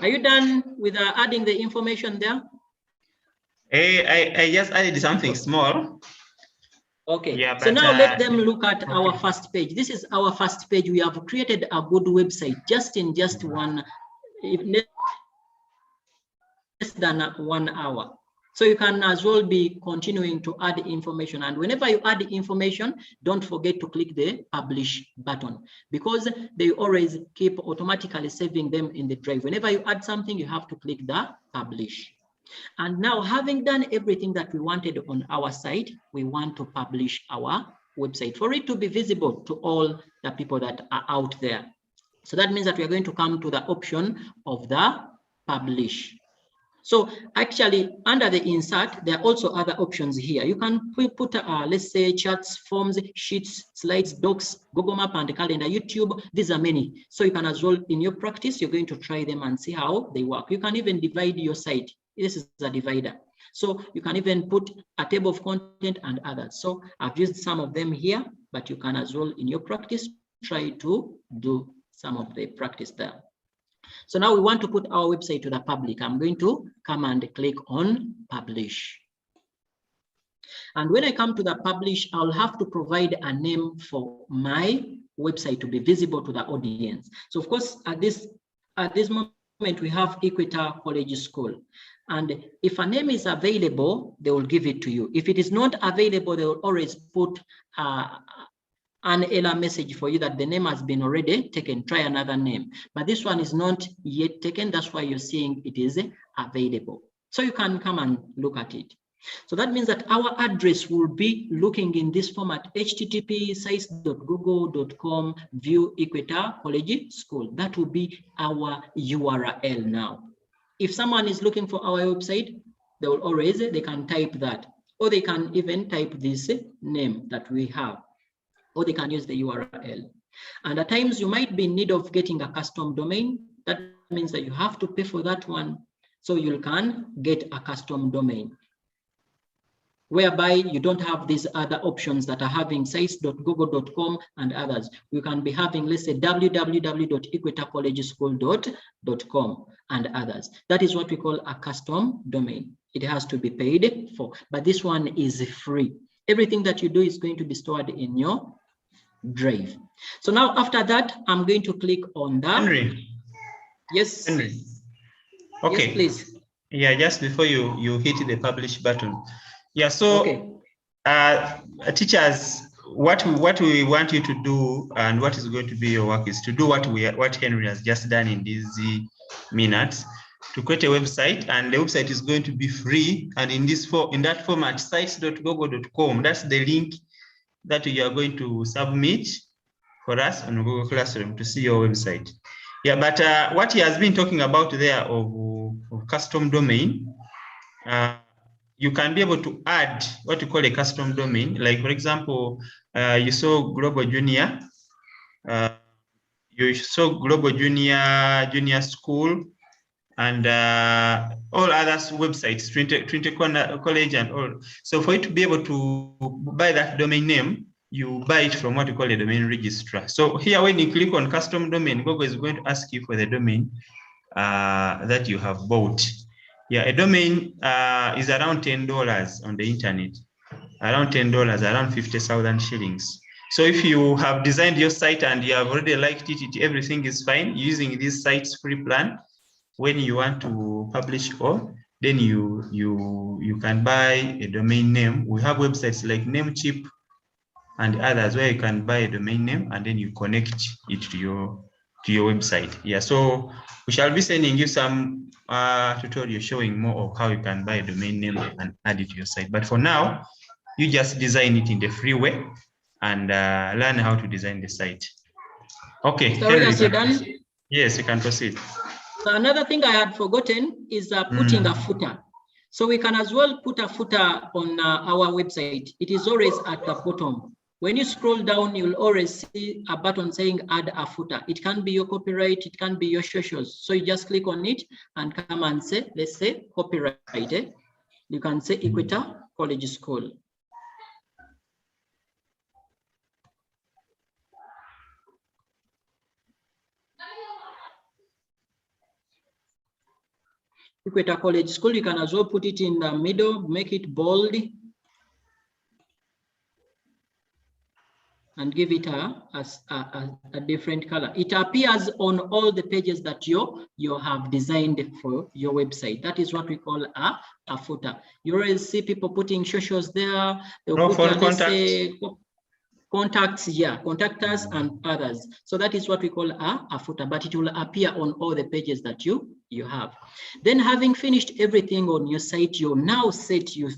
Are you done with adding the information there? I just added something small. Okay, yeah, so now let them look at our first page. This is our first page. We have created a good website in just less than 1 hour. So you can as well be continuing to add information. And whenever you add information, don't forget to click the publish button, because they always keep automatically saving them in the drive. Whenever you add something, you have to click the publish. And now, having done everything that we wanted on our site, we want to publish our website for it to be visible to all the people that are out there. So that means that we are going to come to the option of the publish. So actually, under the insert, there are also other options here. You can put, let's say, charts, forms, sheets, slides, docs, Google Map, and calendar, YouTube. These are many. So you can as well, in your practice, you're going to try them and see how they work. You can even divide your site. This is a divider. So you can even put a table of content and others. So I've used some of them here, but you can as well, in your practice, try to do some of the practice there. So now we want to put our website to the public. I'm going to come and click on publish. And when I come to the publish, I'll have to provide a name for my website to be visible to the audience. So of course, at this moment, we have Equator College School. And if a name is available, they will give it to you. If it is not available, they will always put an error message for you that the name has been already taken, try another name. But this one is not yet taken. That's why you're seeing it is available. So you can come and look at it. So that means that our address will be looking in this format, http://sites.google.com view Equator College School. That will be our URL now. If someone is looking for our website, they can type that, or they can even type this name that we have, or they can use the URL. And at times you might be in need of getting a custom domain. That means that you have to pay for that one, so you can get a custom domain, whereby you don't have these other options that are having sites.google.com and others. We can be having, let's say, www.equatorcollegeschool.com and others. That is what we call a custom domain. It has to be paid for, but this one is free. Everything that you do is going to be stored in your Drive. So now after that, I'm going to click on that. Henry. Yes. Henry. Okay. Yes, please. Yeah, just before you hit the publish button. Yeah, so okay. Teachers, what we want you to do and what is going to be your work is to do what Henry has just done in these minutes, to create a website, and the website is going to be free. And in that format, sites.google.com, that's the link that you are going to submit for us on Google Classroom to see your website. Yeah, but what he has been talking about there of custom domain, you can be able to add what you call a custom domain. Like, for example, you saw Global Junior, Junior School, and all other websites, Trinity College and all. So for you to be able to buy that domain name, you buy it from what we call a domain registrar. So here, when you click on custom domain, Google is going to ask you for the domain that you have bought. Yeah, a domain is around $10 on the internet, around $10, around 50,000 shillings. So if you have designed your site and you have already liked it, everything is fine using this site's free plan. When you want to publish all, then you can buy a domain name. We have websites like Namecheap and others where you can buy a domain name and then you connect it to your website. Yeah, so we shall be sending you some tutorial showing more of how you can buy a domain name and add it to your site. But for now, you just design it in the free way and learn how to design the site. Okay. Sorry, are you done? Yes, you can proceed. So another thing I had forgotten is putting a footer. So we can as well put a footer on our website. It is always at the bottom. When you scroll down, you'll always see a button saying add a footer. It can be your copyright, it can be your socials. So you just click on it and come and say, let's say copyright. You can say Equator College School. Equator College School, you can as well put it in the middle, make it bold, and give it a different color. It appears on all the pages that you have designed for your website. That is what we call a footer. You always see people putting socials there. They'll put, contacts, yeah, contact us and others. So that is what we call a footer, but it will appear on all the pages that you have. Then, having finished everything on your site, you're now set, you're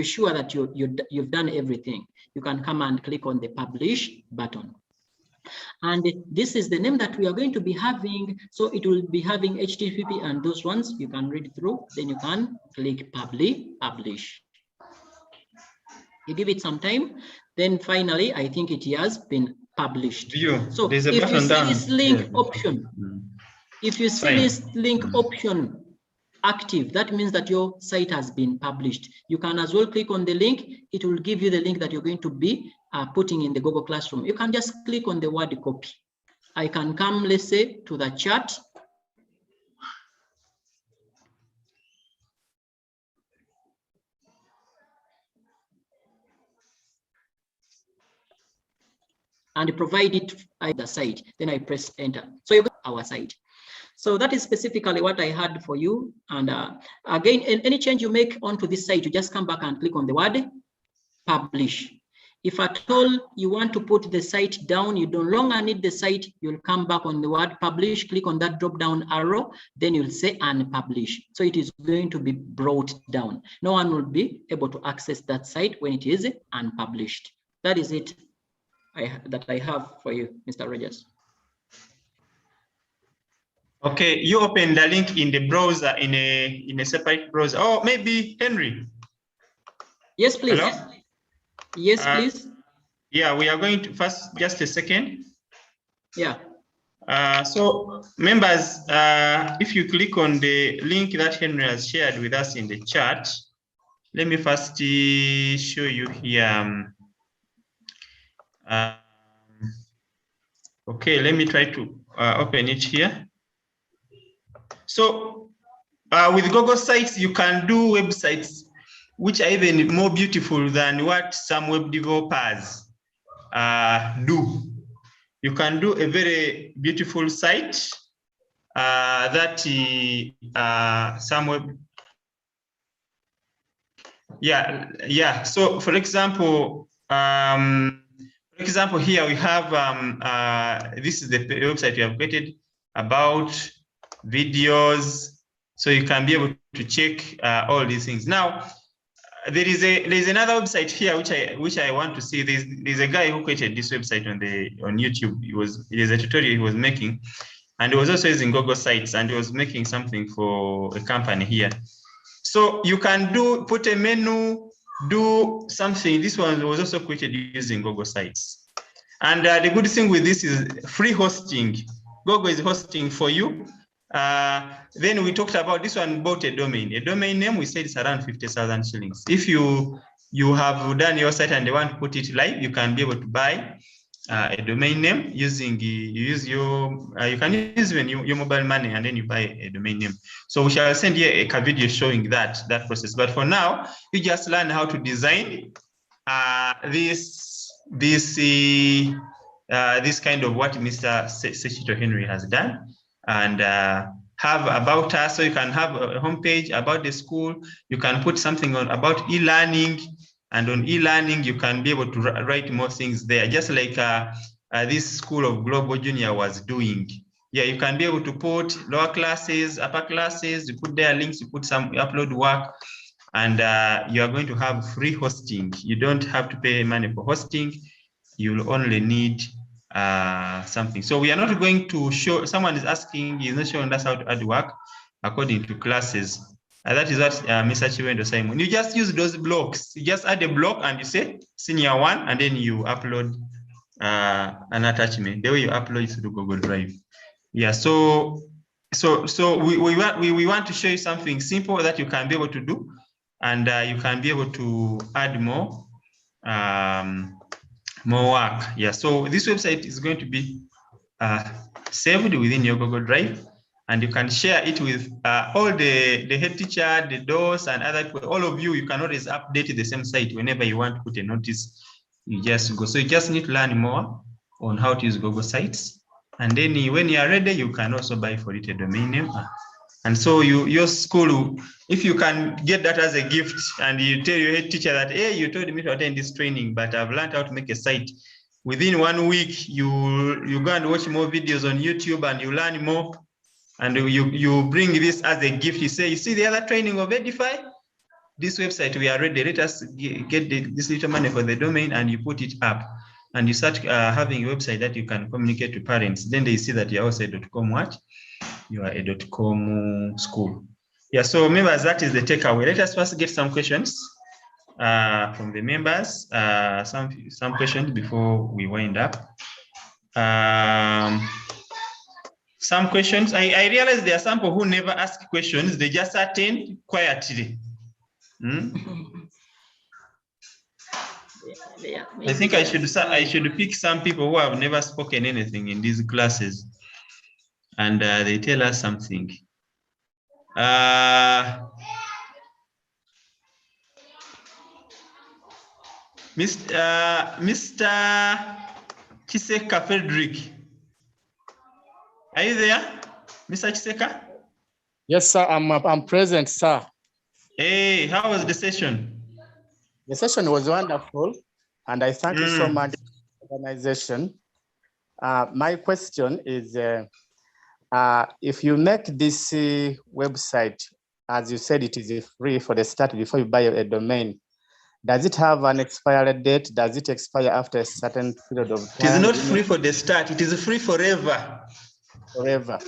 sure that you've done everything. You can come and click on the publish button. And this is the name that we are going to be having. So it will be having HTTP and those ones you can read through. Then you can click publish. You give it some time. Then finally, I think it has been published. So if you see this link option, if you see this link option active, that means that your site has been published. You can as well click on the link. It will give you the link that you're going to be putting in the Google Classroom. You can just click on the word copy. I can come, let's say, to the chat and provide it at the site. Then I press enter. So you go to our site. So that is specifically what I had for you. And again, any change you make onto this site, you just come back and click on the word publish. If at all you want to put the site down, you no longer need the site, you'll come back on the word publish, click on that drop down arrow, then you'll say unpublish. So it is going to be brought down. No one will be able to access that site when it is unpublished. That is it that I have for you, Mr. Rogers. Okay, you open the link in the browser in a separate browser. Oh, maybe Henry. Yes, please. Hello? Yes, please. Yeah, we are going to first, just a second. Yeah. So members, if you click on the link that Henry has shared with us in the chat, let me first show you here. Okay, let me try to open it here. So with Google Sites, you can do websites which are even more beautiful than what some web developers do. You can do a very beautiful site that some web. Yeah. So for example, here we have this is the website we have created about videos, so you can be able to check all these things. Now, there's another website here which I want to see. There's a guy who created this website on YouTube. It is a tutorial he was making, and he was also using Google Sites, and he was making something for a company here. So you can put a menu, do something. This one was also created using Google Sites. And the good thing with this is free hosting. Google is hosting for you. Then we talked about this one, bought a domain. A domain name, we said it's around 50,000 shillings. If you have done your site and they want to put it live, you can be able to buy a domain name using you can use even your mobile money, and then you buy a domain name. So we shall send you a video showing that process. But for now, you just learn how to design this kind of what Mr. Sechito Henry has done, and have about us. So you can have a homepage about the school. You can put something on about e-learning, and on e-learning you can be able to write more things there, just like this School of Global Junior was doing. Yeah, you can be able to put lower classes, upper classes. You put their links. You put some upload work, and you are going to have free hosting. You don't have to pay money for hosting. You'll only need something. So we are not going to show, someone is asking, he's not showing us how to add work according to classes. That is what Mr. Chiwendo Simon. You just use those blocks. You just add a block and you say senior 1, and then you upload an attachment. The way you upload it to Google Drive. Yeah. So we want to show you something simple that you can be able to do, and you can be able to add more work. Yeah. So this website is going to be saved within your Google Drive, and you can share it with all the head teacher, the DOS, and other people. All of you, you can always update the same site whenever you want to put a notice. You just go. So you just need to learn more on how to use Google Sites, and then when you are ready, you can also buy for it a domain name. And so your school, if you can get that as a gift, and you tell your head teacher that, hey, you told me to attend this training, but I've learned how to make a site. Within 1 week, you go and watch more videos on YouTube, and you learn more. And you bring this as a gift. You say, you see the other training of Edify? This website, we are ready. Let us get this little money for the domain, and you put it up. And you start having a website that you can communicate to parents. Then they see that you're also a .com what? You are a .com school. Yeah, so members, that is the takeaway. Let us first get some questions from the members. Some questions before we wind up. Some questions. I realize there are some people who never ask questions. They just attend quietly. I think I should pick some people who have never spoken anything in these classes, and they tell us something. Mr. Chiseka Frederick. Are you there, Mr. Chiseka? Yes, sir. I'm present, sir. Hey, how was the session? The session was wonderful, and I thank you so much for the organization. My question is, if you make this website, as you said, it is free for the start before you buy a domain, does it have an expiry date? Does it expire after a certain period of time? It is not free for the start. It is free forever. Forever.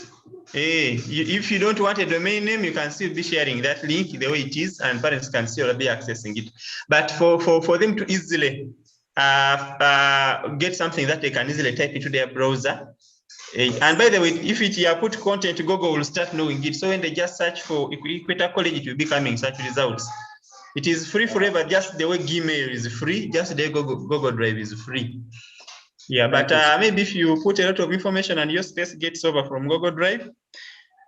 Hey, if you don't want a domain name, you can still be sharing that link the way it is, and parents can still be accessing it. But for them to easily get something that they can easily type into their browser. And by the way, if you put content, Google will start knowing it. So when they just search for Equator College, it will be coming search results. It is free forever, just the way Gmail is free, just the way Google Drive is free. Yeah, but maybe if you put a lot of information and your space gets over from Google Drive,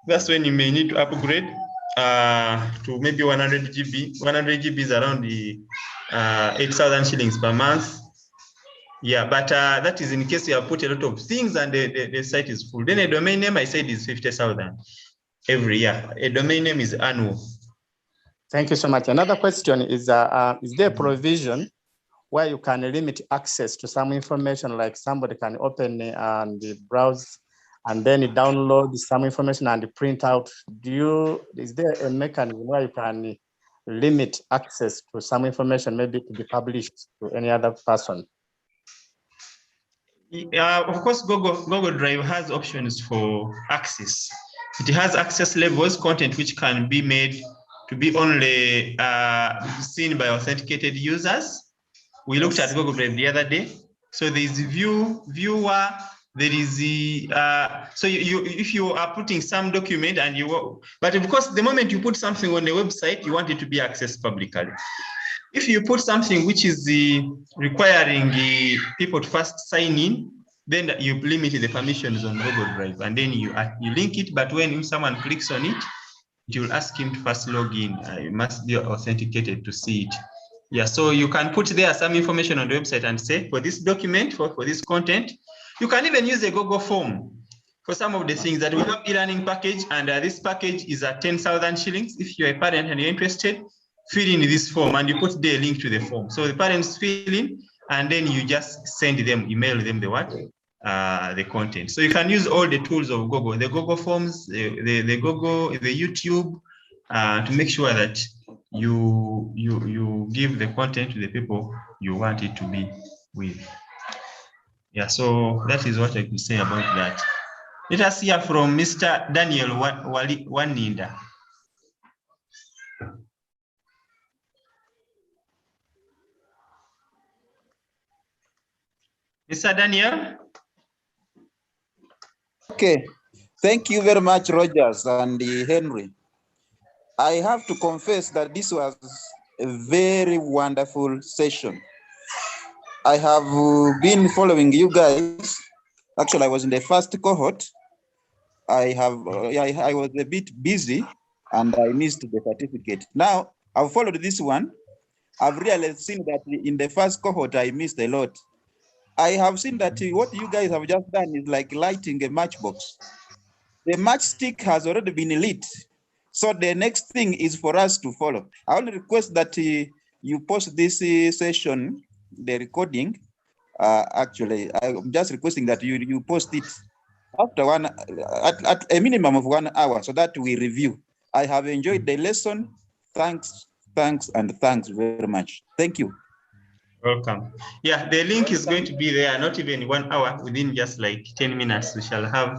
that's when you may need to upgrade to maybe 100 GB. 100 GB is around the 8,000 shillings per month. Yeah, but that is in case you have put a lot of things and the site is full. Then a domain name, I said, is 50,000 every year. A domain name is annual. Thank you so much. Another question is there a provision where you can limit access to some information, like somebody can open and browse and then download some information and print out? Is there a mechanism where you can limit access to some information, maybe to be published to any other person? Of course, Google Drive has options for access. It has access levels, content which can be made to be only seen by authenticated users. We looked at Google Drive the other day. So there is viewer, there is the, so if you are putting some document and but of course, the moment you put something on the website, you want it to be accessed publicly. If you put something which is requiring people to first sign in, then you limit the permissions on Google Drive, and then you link it. But when someone clicks on it, it will ask him to first log in. You must be authenticated to see it. Yeah, so you can put there some information on the website and say, for this document, for this content, you can even use a Google form for some of the things that we have e-learning package, and this package is at 10,000 shillings. If you're a parent and you're interested, fill in this form and you put the link to the form. So the parents fill in and then you just send them, email them the content. So you can use all the tools of Google, the Google Forms, the Google, the YouTube, to make sure that you give the content to the people you want it to be with. Yeah, so that is what I could say about that. Let us hear from Mr. Daniel Waninda. Mr. Daniel? Okay, thank you very much, Rogers and Henry. I have to confess that this was a very wonderful session. I have been following you guys. Actually, I was in the first cohort. I was a bit busy and I missed the certificate. Now, I've followed this one. I've really seen that in the first cohort, I missed a lot. I have seen that what you guys have just done is like lighting a matchbox. The matchstick has already been lit. So the next thing is for us to follow. I only request that you post this session, the recording. Actually, I'm just requesting that you post it after at a minimum of 1 hour so that we review. I have enjoyed the lesson. Thanks very much. Thank you. Welcome. Yeah, the link is going to be there, not even 1 hour, within just like 10 minutes. We shall have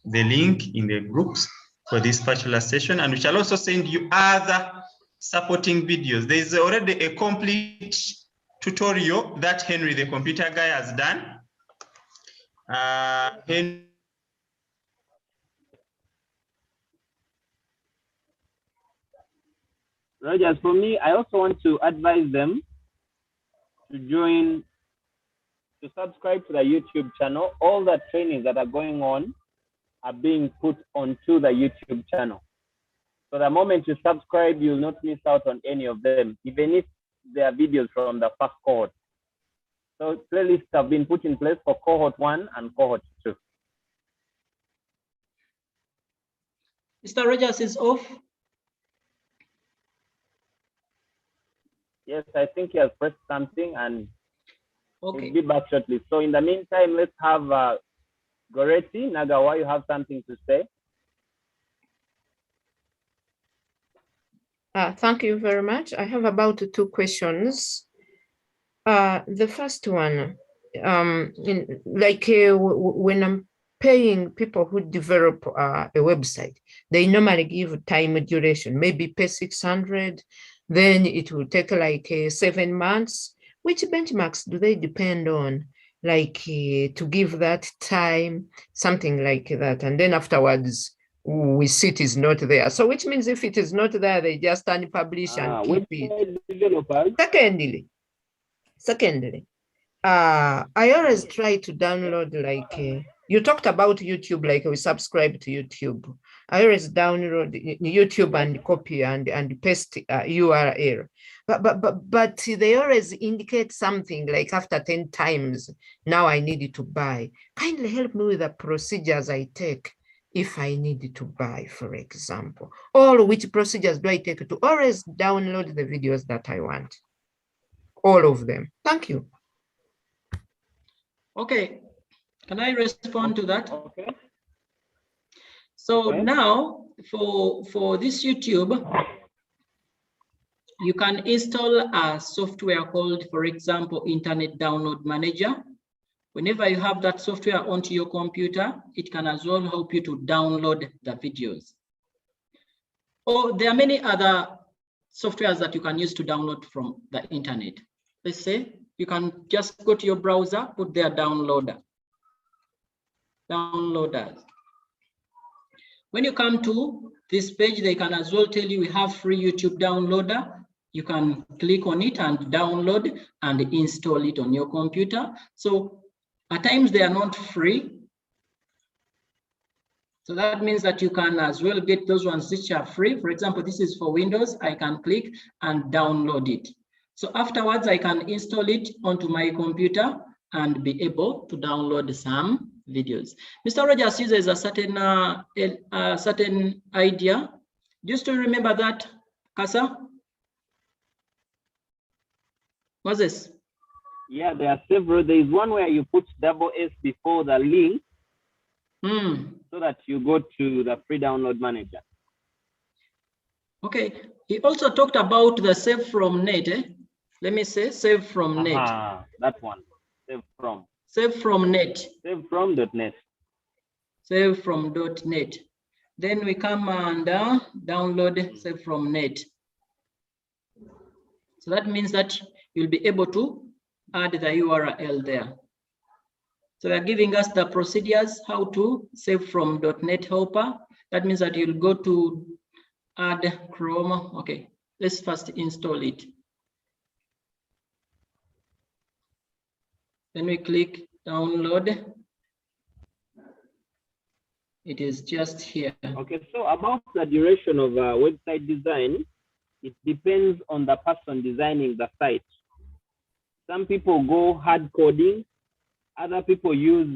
the link in the groups for this particular session, and we shall also send you other supporting videos. There is already a complete tutorial that Henry, the computer guy, has done. Rogers, for me, I also want to advise them to subscribe to the YouTube channel. All the trainings that are going on are being put onto the YouTube channel. So the moment you subscribe, you'll not miss out on any of them, even if they are videos from the first cohort. So playlists have been put in place for cohort 1 and cohort 2. Mr. Rogers is off. Yes, I think he has pressed something and Okay. he'll be back shortly. So in the meantime, let's have Goretti Nagawa, you have something to say? Thank you very much. I have about 2 questions. The first one, when I'm paying people who develop a website, they normally give time duration, maybe pay 600, then it will take like 7 months. Which benchmarks do they depend on, like to give that time, something like that? And then afterwards, we see it is not there. So which means if it is not there, they just unpublish and keep it. Secondly, I always try to download, like you talked about YouTube, like we subscribe to YouTube. I always download YouTube and copy and paste URL. But they always indicate something like after 10 times, now I need to buy. Kindly help me with the procedures I take if I need to buy, for example, or which procedures do I take to always download the videos that I want? All of them. Thank you. Okay, can I respond to that? Okay. So now for this YouTube, you can install a software called, for example, Internet Download Manager. Whenever you have that software onto your computer, it can as well help you to download the videos. Or there are many other softwares that you can use to download from the internet. Let's say you can just go to your browser, put their downloaders. When you come to this page, they can as well tell you we have free YouTube downloader. You can click on it and download and install it on your computer. So at times they are not free. So that means that you can as well get those ones which are free. For example, this is for Windows. I can click and download it. So afterwards, I can install it onto my computer and be able to download some videos. Mr. Rogers uses a certain idea. Just to remember that, Kasa? What's this? Yeah, there are several. There is one where you put SS before the link so that you go to the free download manager. Okay. He also talked about the save from net. Let me say save from net. That one. Save from. Save from net. Save from .net. Save from .net. Then we come and download save from net. So that means that you'll be able to add the URL there. So they're giving us the procedures, how to save from .net helper. That means that you'll go to add Chrome. Okay, let's first install it. Then we click download. It is just here. Okay, so about the duration of website design, it depends on the person designing the site. Some people go hard coding. Other people use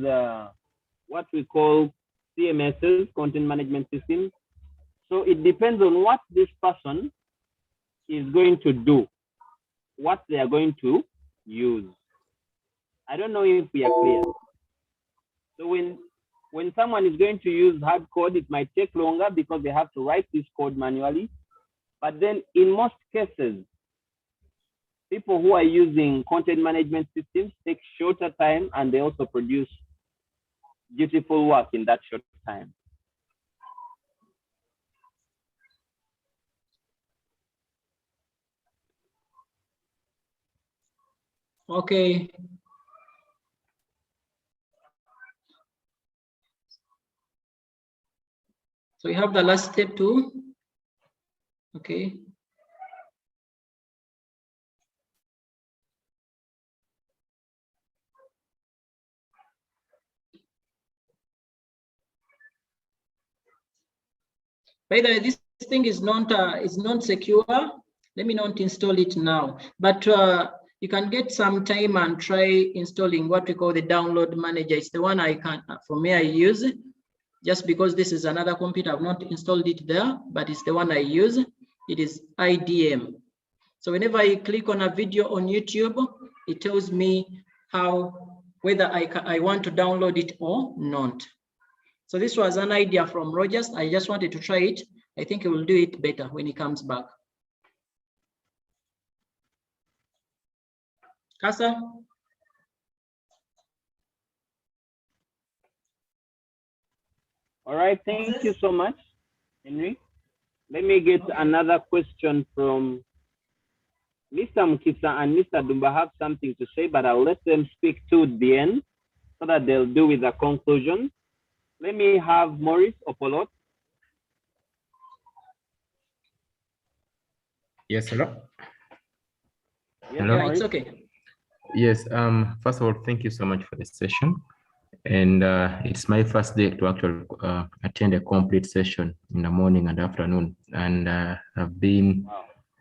what we call CMSs, content management systems. So it depends on what this person is going to do, what they are going to use. I don't know if we are clear. So when someone is going to use hard code, it might take longer because they have to write this code manually. But then in most cases, people who are using content management systems take shorter time and they also produce beautiful work in that short time. Okay. So we have the last step too. Okay. By the way, this thing is not secure. Let me not install it now. But You can get some time and try installing what we call the download manager. It's the one for me, I use it just because this is another computer. I've not installed it there, but it's the one I use. It is IDM. So whenever I click on a video on YouTube, it tells me whether I want to download it or not. So this was an idea from Rogers. I just wanted to try it. I think he will do it better when he comes back. Kasa? All right, thank you so much, Henry. Let me get another question from Mr. Mkisa and Mr. Dumba have something to say, but I'll let them speak to the end so that they'll do with the conclusion. Let me have Maurice Opolot. Yes, hello. Yes, hello. Yeah, it's okay. Yes, first of all, thank you so much for the session. And it's my first day to actually attend a complete session in the morning and afternoon. And I've been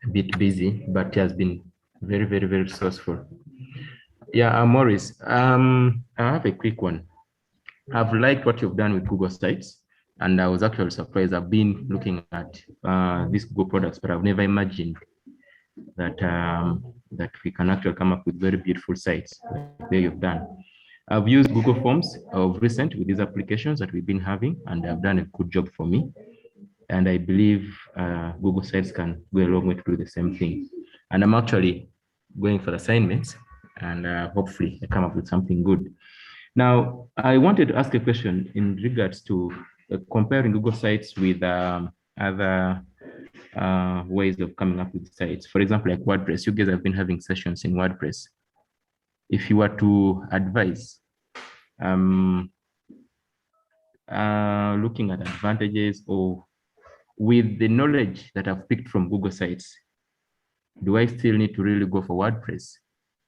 a bit busy, but it has been very, very, very resourceful. Yeah, Maurice, I have a quick one. I've liked what you've done with Google Sites, and I was actually surprised. I've been looking at these Google products, but I've never imagined that that we can actually come up with very beautiful sites like you've done. I've used Google Forms of recent with these applications that we've been having, and they've done a good job for me. And I believe Google Sites can go a long way to do the same thing. And I'm actually going for the assignments, and hopefully I come up with something good. Now, I wanted to ask a question in regards to comparing Google Sites with other ways of coming up with sites. For example, like WordPress. You guys have been having sessions in WordPress. If you were to advise, looking at advantages or with the knowledge that I've picked from Google Sites, do I still need to really go for WordPress?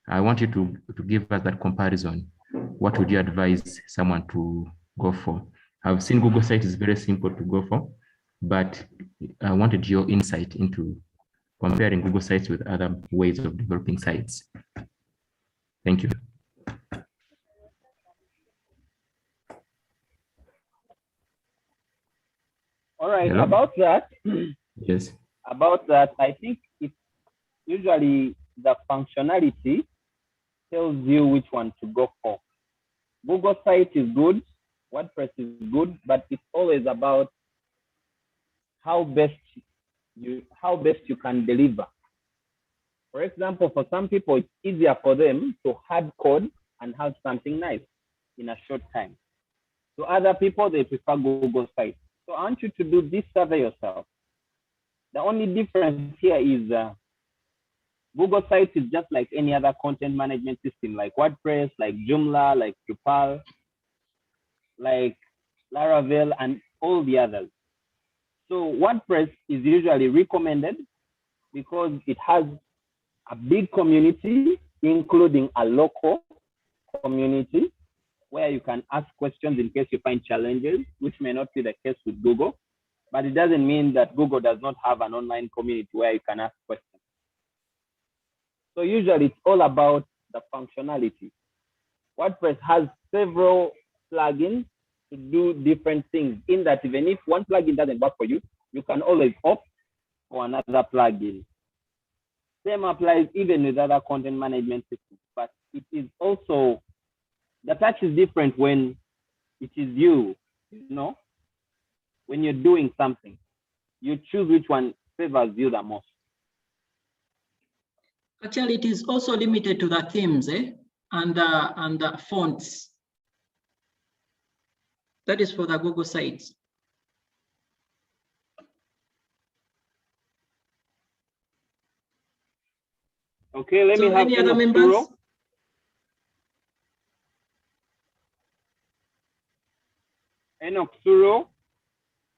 I want you to give us that comparison. What would you advise someone to go for? I've seen Google Sites is very simple to go for, but I wanted your insight into comparing Google Sites with other ways of developing sites. Thank you. All right, Hello? about that, Yes. about that, I think it's usually the functionality tells you which one to go for. Google Site is good, WordPress is good, but it's always about how best you can deliver. For example, for some people, it's easier for them to hard code and have something nice in a short time. To other people, they prefer Google Site. So I want you to do this survey yourself. The only difference here is Google Sites is just like any other content management system, like WordPress, like Joomla, like Drupal, like Laravel, and all the others. So WordPress is usually recommended because it has a big community, including a local community where you can ask questions in case you find challenges, which may not be the case with Google. But it doesn't mean that Google does not have an online community where you can ask questions. So usually it's all about the functionality. WordPress has several plugins to do different things, in that even if one plugin doesn't work for you, you can always opt for another plugin. Same applies even with other content management systems, but it is also, the touch is different when it is you know, when you're doing something, you choose which one favors you the most. Actually, it is also limited to the themes and the fonts. That is for the Google Sites. Okay, let me have any other members? Enoch Suro.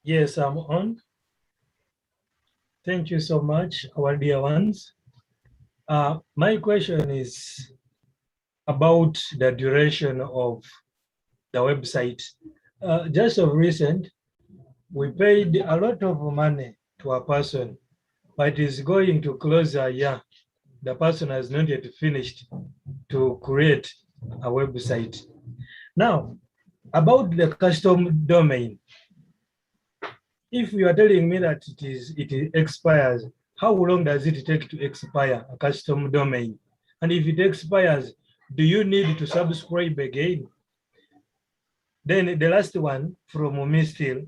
Yes, I'm on. Thank you so much, our dear ones. My question is about the duration of the website. Just of recent, we paid a lot of money to a person, but it's going to close a year. the person has not yet finished to create a website. Now, about the custom domain, if you are telling me that it expires, how long does it take to expire a custom domain? And if it expires, do you need to subscribe again? Then the last one from me still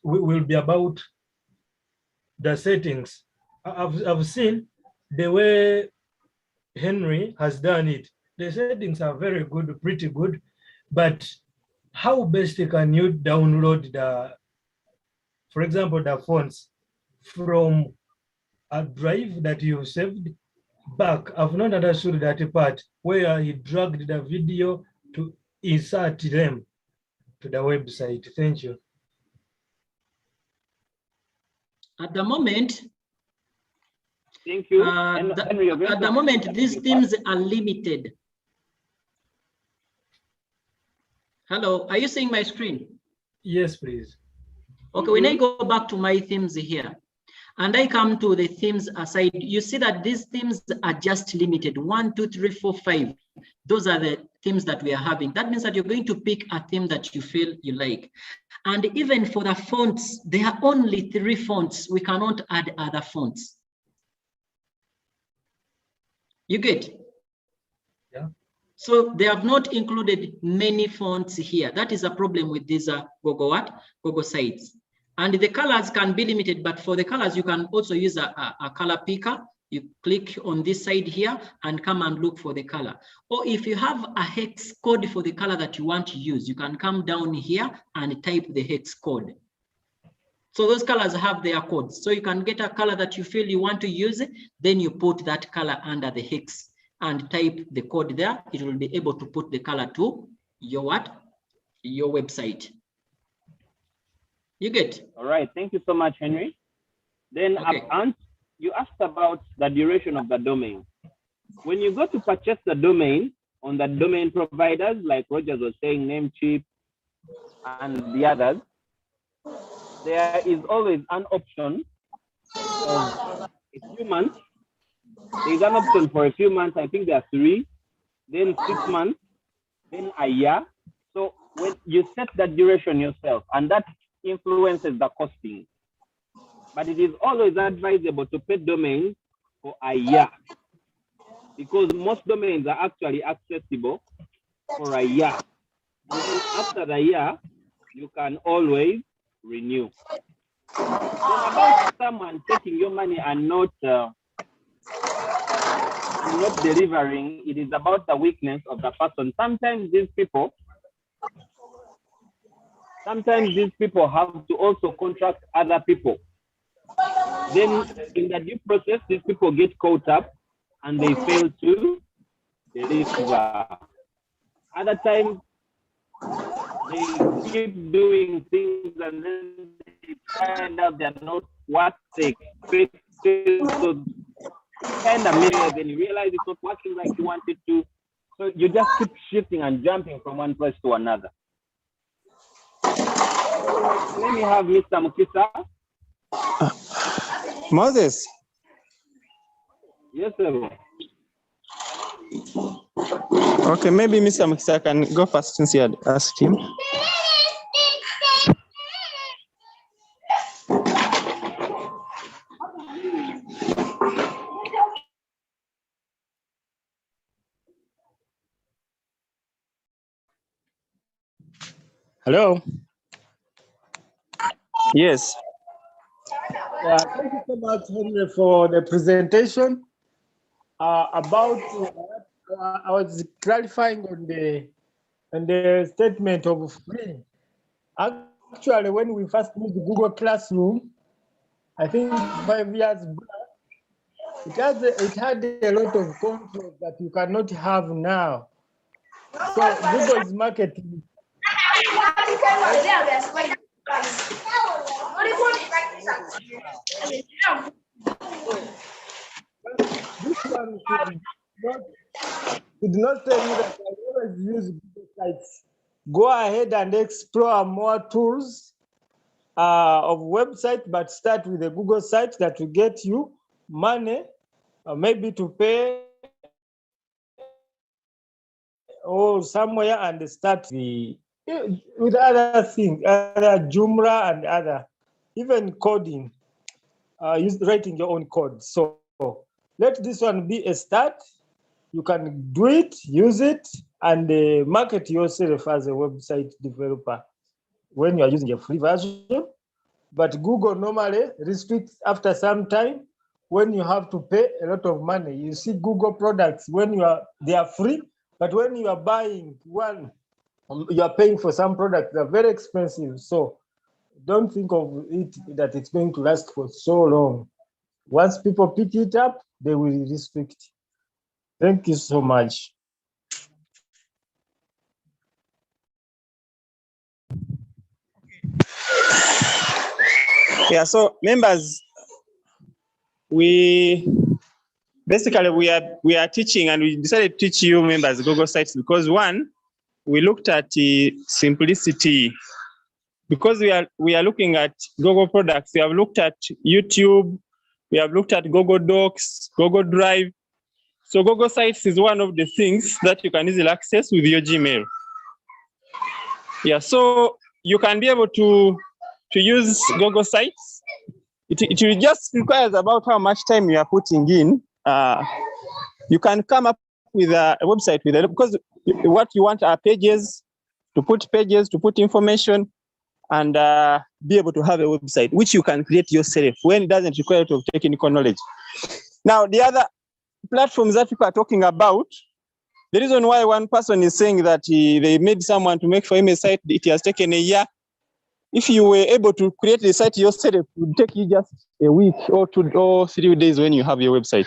will be about the settings. I've seen the way Henry has done it. The settings are very good, pretty good, but how best can you download for example, the fonts from a drive that you've saved back? I've not understood that part where he dragged the video to insert them to the website. Thank you. At the moment, thank you. At the moment, these themes are limited. Hello, are you seeing my screen? Yes, please. Okay, when I go back to my themes here, and I come to the themes aside, you see that these themes are just limited. 1, 2, 3, 4, 5. Those are the themes that we are having. That means that you're going to pick a theme that you feel you like. And even for the fonts, there are only 3 fonts. We cannot add other fonts. You get? Yeah. So they have not included many fonts here. That is a problem with these Google sites. And the colors can be limited, but for the colors, you can also use a color picker. You click on this side here and come and look for the color. Or if you have a hex code for the color that you want to use, you can come down here and type the hex code. So those colors have their codes. So you can get a color that you feel you want to use, then you put that color under the hex and type the code there. It will be able to put the color to your your website. You get? All right, thank you so much, Henry. Then okay. You asked about the duration of the domain. When you go to purchase the domain on the domain providers, like Rogers was saying, Namecheap and the others, there is always an option of a few months. There's an option for a few months. I think there are 3, then 6 months, then a year. So when you set that duration yourself, and that influences the costing. But it is always advisable to pay domains for a year, because most domains are actually accessible for a year. And then after the year, you can always renew. Then about someone taking your money and not delivering, it is about the weakness of the person. Sometimes these people have to also contract other people. Then in the due process, these people get caught up and they fail to deliver. Other times, they keep doing things and then they find out they're not what they expect. So kind of mirror, then you realize it's not working like you wanted to. So you just keep shifting and jumping from one place to another. Let me have Mr. Mukisa. Moses. Yes, sir. Okay, maybe Mr. Mukisa can go first since you had asked him. Hello. Yes. Yeah, thank you so much, Henry, for the presentation. I was clarifying on the statement of free. Actually, when we first used Google Classroom, I think 5 years back, it had a lot of controls that you cannot have now. So Google is marketing. This one should not tell you that I always use Google Sites. Go ahead and explore more tools of website, but start with a Google site that will get you money maybe to pay or somewhere and start with other things, other Joomla and other, even coding, writing your own code. So let this one be a start. You can do it, use it, and market yourself as a website developer when you are using a free version. But Google normally restricts after some time when you have to pay a lot of money. You see Google products when they are free, but when you are buying one, you are paying for some products that are very expensive. So don't think of it that it's going to last for so long. Once people pick it up, they will restrict. Thank you so much. Yeah, so members, we are teaching, and we decided to teach you members Google Sites because one, we looked at simplicity. Because we are looking at Google products, we have looked at YouTube, we have looked at Google Docs, Google Drive. So Google Sites is one of the things that you can easily access with your Gmail. Yeah, so you can be able to use Google Sites. It will just requires about how much time you are putting in. You can come up with a website with it, because what you want are pages, to put information, and be able to have a website, which you can create yourself when it doesn't require a lot of technical knowledge. Now, the other platforms that people are talking about, the reason why one person is saying that they made someone to make for him a site, it has taken a year. If you were able to create the site yourself, it would take you just a week or 2 or 3 days when you have your website.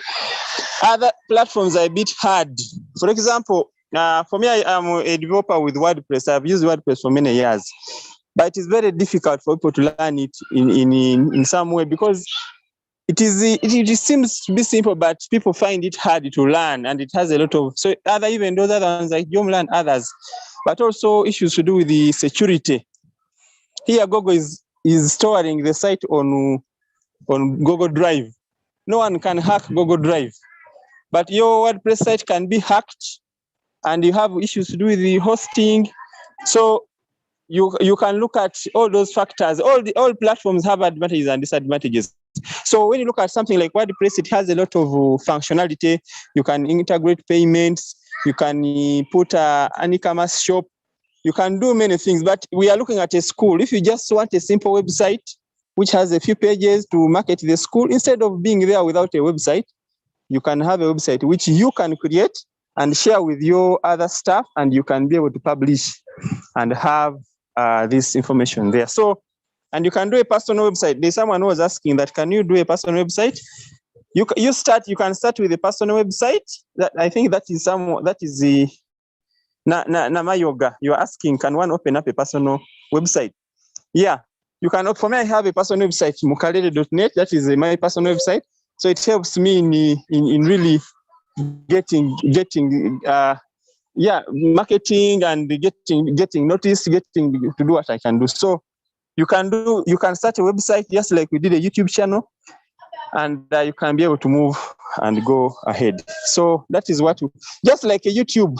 Other platforms are a bit hard. For example, for me, I am a developer with WordPress. I've used WordPress for many years, but it is very difficult for people to learn it in some way, because it seems to be simple, but people find it hard to learn, and it has a lot of, so even those other ones like Joomla and others, but also issues to do with the security. Here, Google is storing the site on Google Drive. No one can hack Google Drive, but your WordPress site can be hacked, and you have issues to do with the hosting. So you can look at all those factors. All platforms have advantages and disadvantages. So when you look at something like WordPress, it has a lot of functionality. You can integrate payments. You can put an e-commerce shop. You can do many things, but we are looking at a school. If you just want a simple website, which has a few pages to market the school, instead of being there without a website, you can have a website which you can create and share with your other staff, and you can be able to publish and have this information there. So, and you can do a personal website. There's someone who was asking that, can you do a personal website? You can start with a personal website. That I think that is the Namayoga. You're asking, can one open up a personal website? Yeah, you can. For me, I have a personal website, mukalele.net. That is my personal website. So it helps me in really getting marketing and getting noticed, getting to do what I can do. So you can start a website just like we did a YouTube channel, and you can be able to move and go ahead. So that is what just like a YouTube.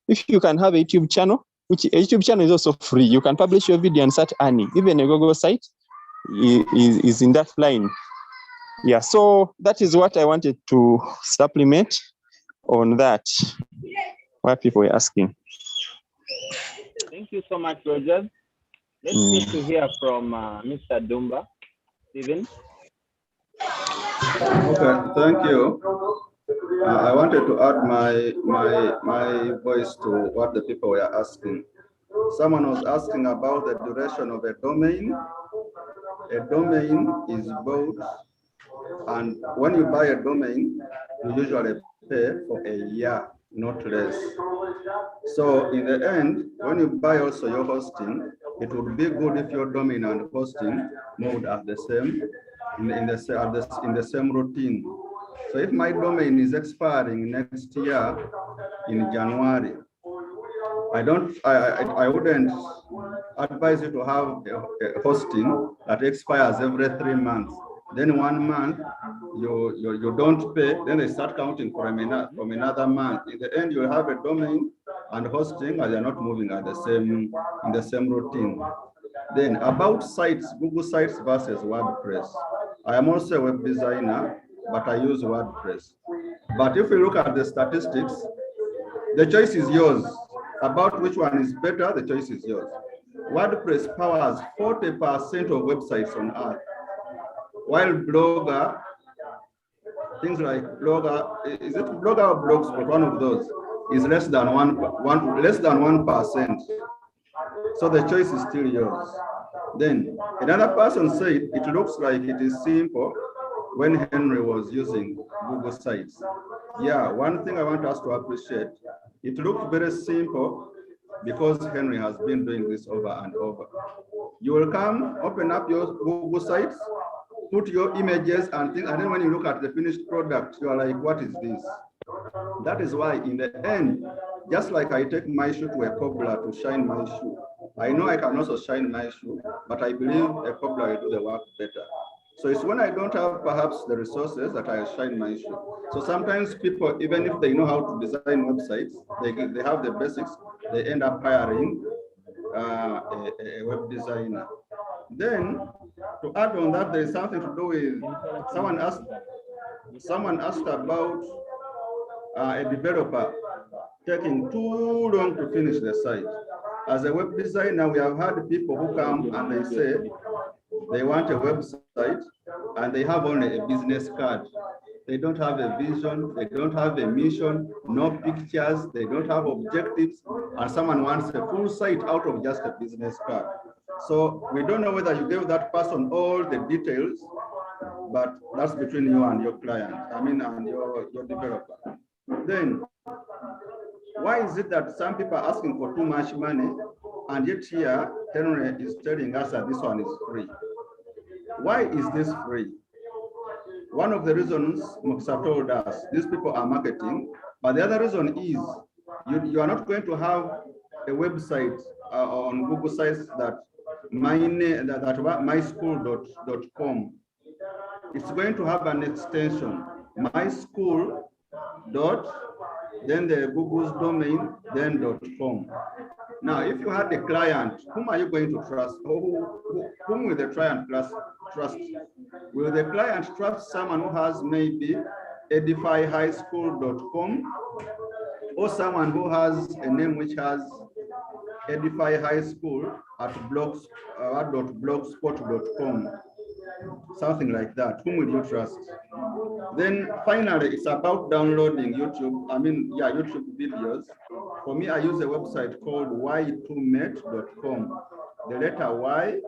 If you can have a YouTube channel, which a YouTube channel is also free, you can publish your video and start earning. Even a Google site is in that line. Yeah, so that is what I wanted to supplement on that, what people were asking. Thank you so much, Roger. Let's need to hear from Mr. Dumba. Stephen. Okay, thank you. I wanted to add my voice to what the people were asking. Someone was asking about the duration of a domain. A domain is bought, and when you buy a domain, you usually pay for a year, not less. So in the end, when you buy also your hosting, it would be good if your domain and hosting moved at the same in the same routine. So if my domain is expiring next year in January, I wouldn't advise you to have a hosting that expires every 3 months. Then 1 month you don't pay, then they start counting from another month. In the end, you have a domain and hosting, and they're not moving at the same in the same routine. Then about sites, Google Sites versus WordPress. I am also a web designer, but I use WordPress. But if we look at the statistics, the choice is yours. About which one is better, the choice is yours. WordPress powers 40% of websites on Earth, while Blogger, things like Blogger, is it Blogger or Blogspot? One of those is less than 1%. So the choice is still yours. Then another person said it looks like it is simple when Henry was using Google Sites. Yeah, one thing I want us to appreciate, it looked very simple because Henry has been doing this over and over. You will come, open up your Google Sites, put your images and things, and then when you look at the finished product, you are like, what is this? That is why in the end, just like I take my shoe to a cobbler to shine my shoe, I know I can also shine my shoe, but I believe a cobbler will do the work better. So it's when I don't have perhaps the resources that I shine my shoe. So sometimes people, even if they know how to design websites, they have the basics, they end up hiring a web designer. Then to add on that, there is something to do with, someone asked about a developer taking too long to finish the site. As a web designer, we have had people who come and they say they want a website and they have only a business card. They don't have a vision, they don't have a mission, no pictures, they don't have objectives, and someone wants a full site out of just a business card. So we don't know whether you gave that person all the details, but that's between you and your client, and your developer. Then, why is it that some people are asking for too much money, and yet here, Henry is telling us that this one is free? Why is this free? One of the reasons Muksa told us, these people are marketing, but the other reason is you are not going to have a website on Google Sites that myschool.com. It's going to have an extension, myschool. Then the Google's domain, then .com. Now, if you had a client, whom are you going to trust? Whom will the client trust? Will the client trust someone who has maybe edifyhighschool.com, or someone who has a name which has Edify High School at blogspot.com, something like that? Whom will you trust? Then finally, it's about downloading YouTube videos. For me, I use a website called y2mate.com. The letter Y,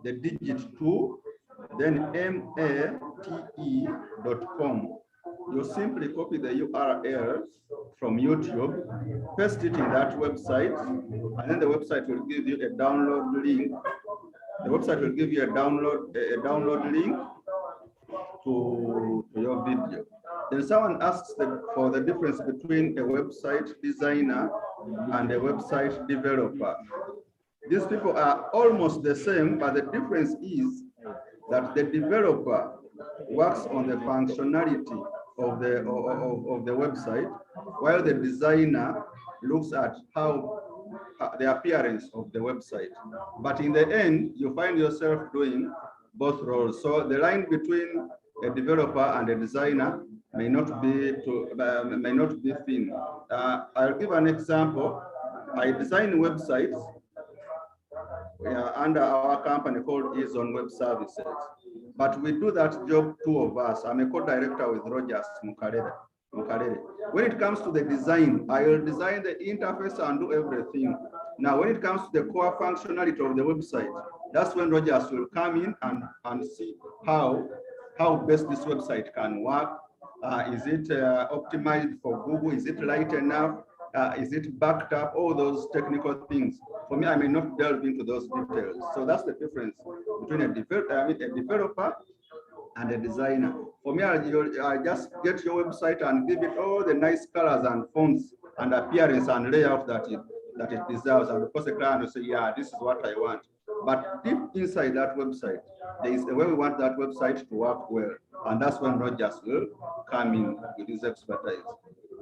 the digit 2, then mate.com. You simply copy the URL from YouTube, paste it in that website, and then the website will give you a download link. The website will give you a download link to your video. Then someone asks for the difference between a website designer and a website developer. These people are almost the same, but the difference is that the developer works on the functionality of the website, while the designer looks at how the appearance of the website. But in the end, you find yourself doing both roles. So the line between a developer and a designer may not be thin. I'll give an example. I design websites under our company called Ease on Web Services, but we do that job, two of us. I'm a co-director with Rogers Mukarere. When it comes to the design, I will design the interface and do everything. Now, when it comes to the core functionality of the website, that's when Rogers will come in and see how best this website can work. Is it optimized for Google? Is it light enough? Is it backed up? All those technical things. For me, I may not delve into those details. So that's the difference between a developer and a designer. For me, I just get your website and give it all the nice colors and fonts and appearance and layout that it deserves. And of course, the client will say, yeah, this is what I want. But deep inside that website, there is a way we want that website to work well. And that's when Rogers will come in with his expertise.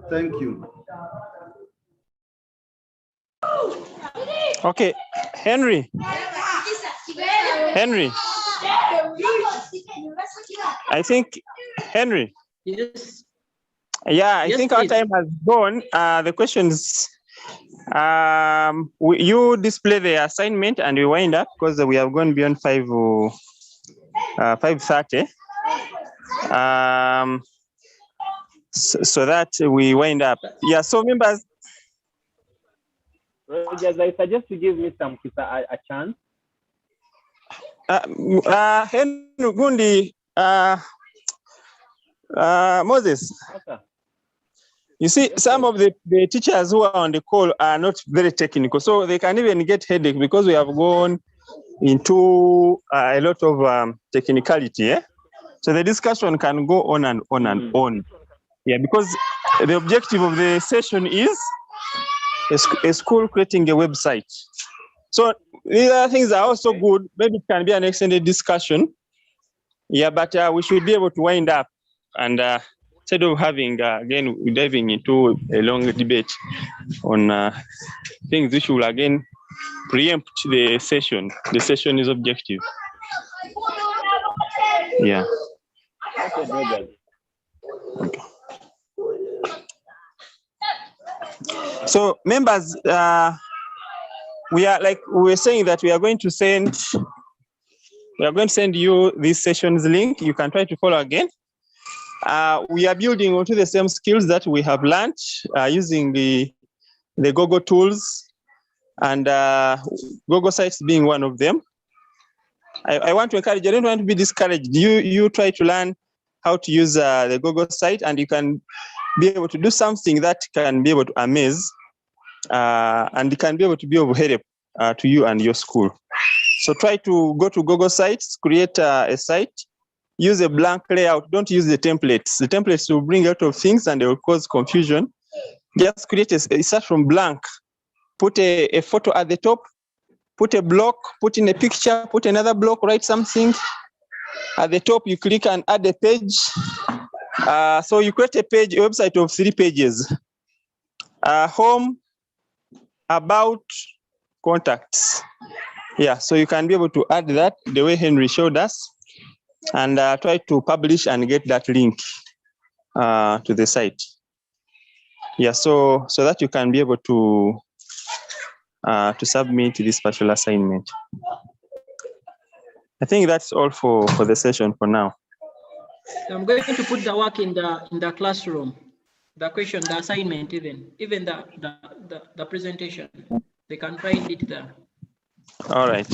Thank you. Okay, Henry. Henry. I think, Henry. Yes. Yeah, I Yes, think our please. time has gone. The questions, you display the assignment and we wind up because we have gone beyond 5:30. So that we wind up. Yeah, so members. Rogers, I suggest you give me some a chance. Henry Gundi, Moses. Okay. You see, some of the teachers who are on the call are not very technical, so they can even get headache because we have gone into a lot of technicality. So the discussion can go on and on and on. Yeah, because the objective of the session is a school creating a website. So these other things are also good. Maybe it can be an extended discussion. Yeah, but we should be able to wind up and instead of having, again, diving into a long debate on things which will again preempt the session. The session is objective. Yeah. Okay. So members, we were saying that we are going to send you this session's link. You can try to follow again. We are building onto the same skills that we have learned using the Google tools and Google Sites being one of them. I want to encourage, I don't want to be discouraged. You try to learn how to use the Google site and you can be able to do something that can be able to amaze and it can be able to be of help to you and your school. So try to go to Google Sites, create a site, use a blank layout. Don't use the templates. The templates will bring a lot of things and they will cause confusion. Just create a start from blank. Put a photo at the top, put a block, put in a picture, put another block, write something. At the top, you click and add a page. So you create a page, a website of 3 pages. Home, about, contacts. Yeah, so you can be able to add that the way Henry showed us and try to publish and get that link to the site. Yeah, so that you can be able to submit this partial assignment. I think that's all for the session for now. I'm going to put the work in the classroom, the question, the assignment, even the presentation. They can find it there. All right.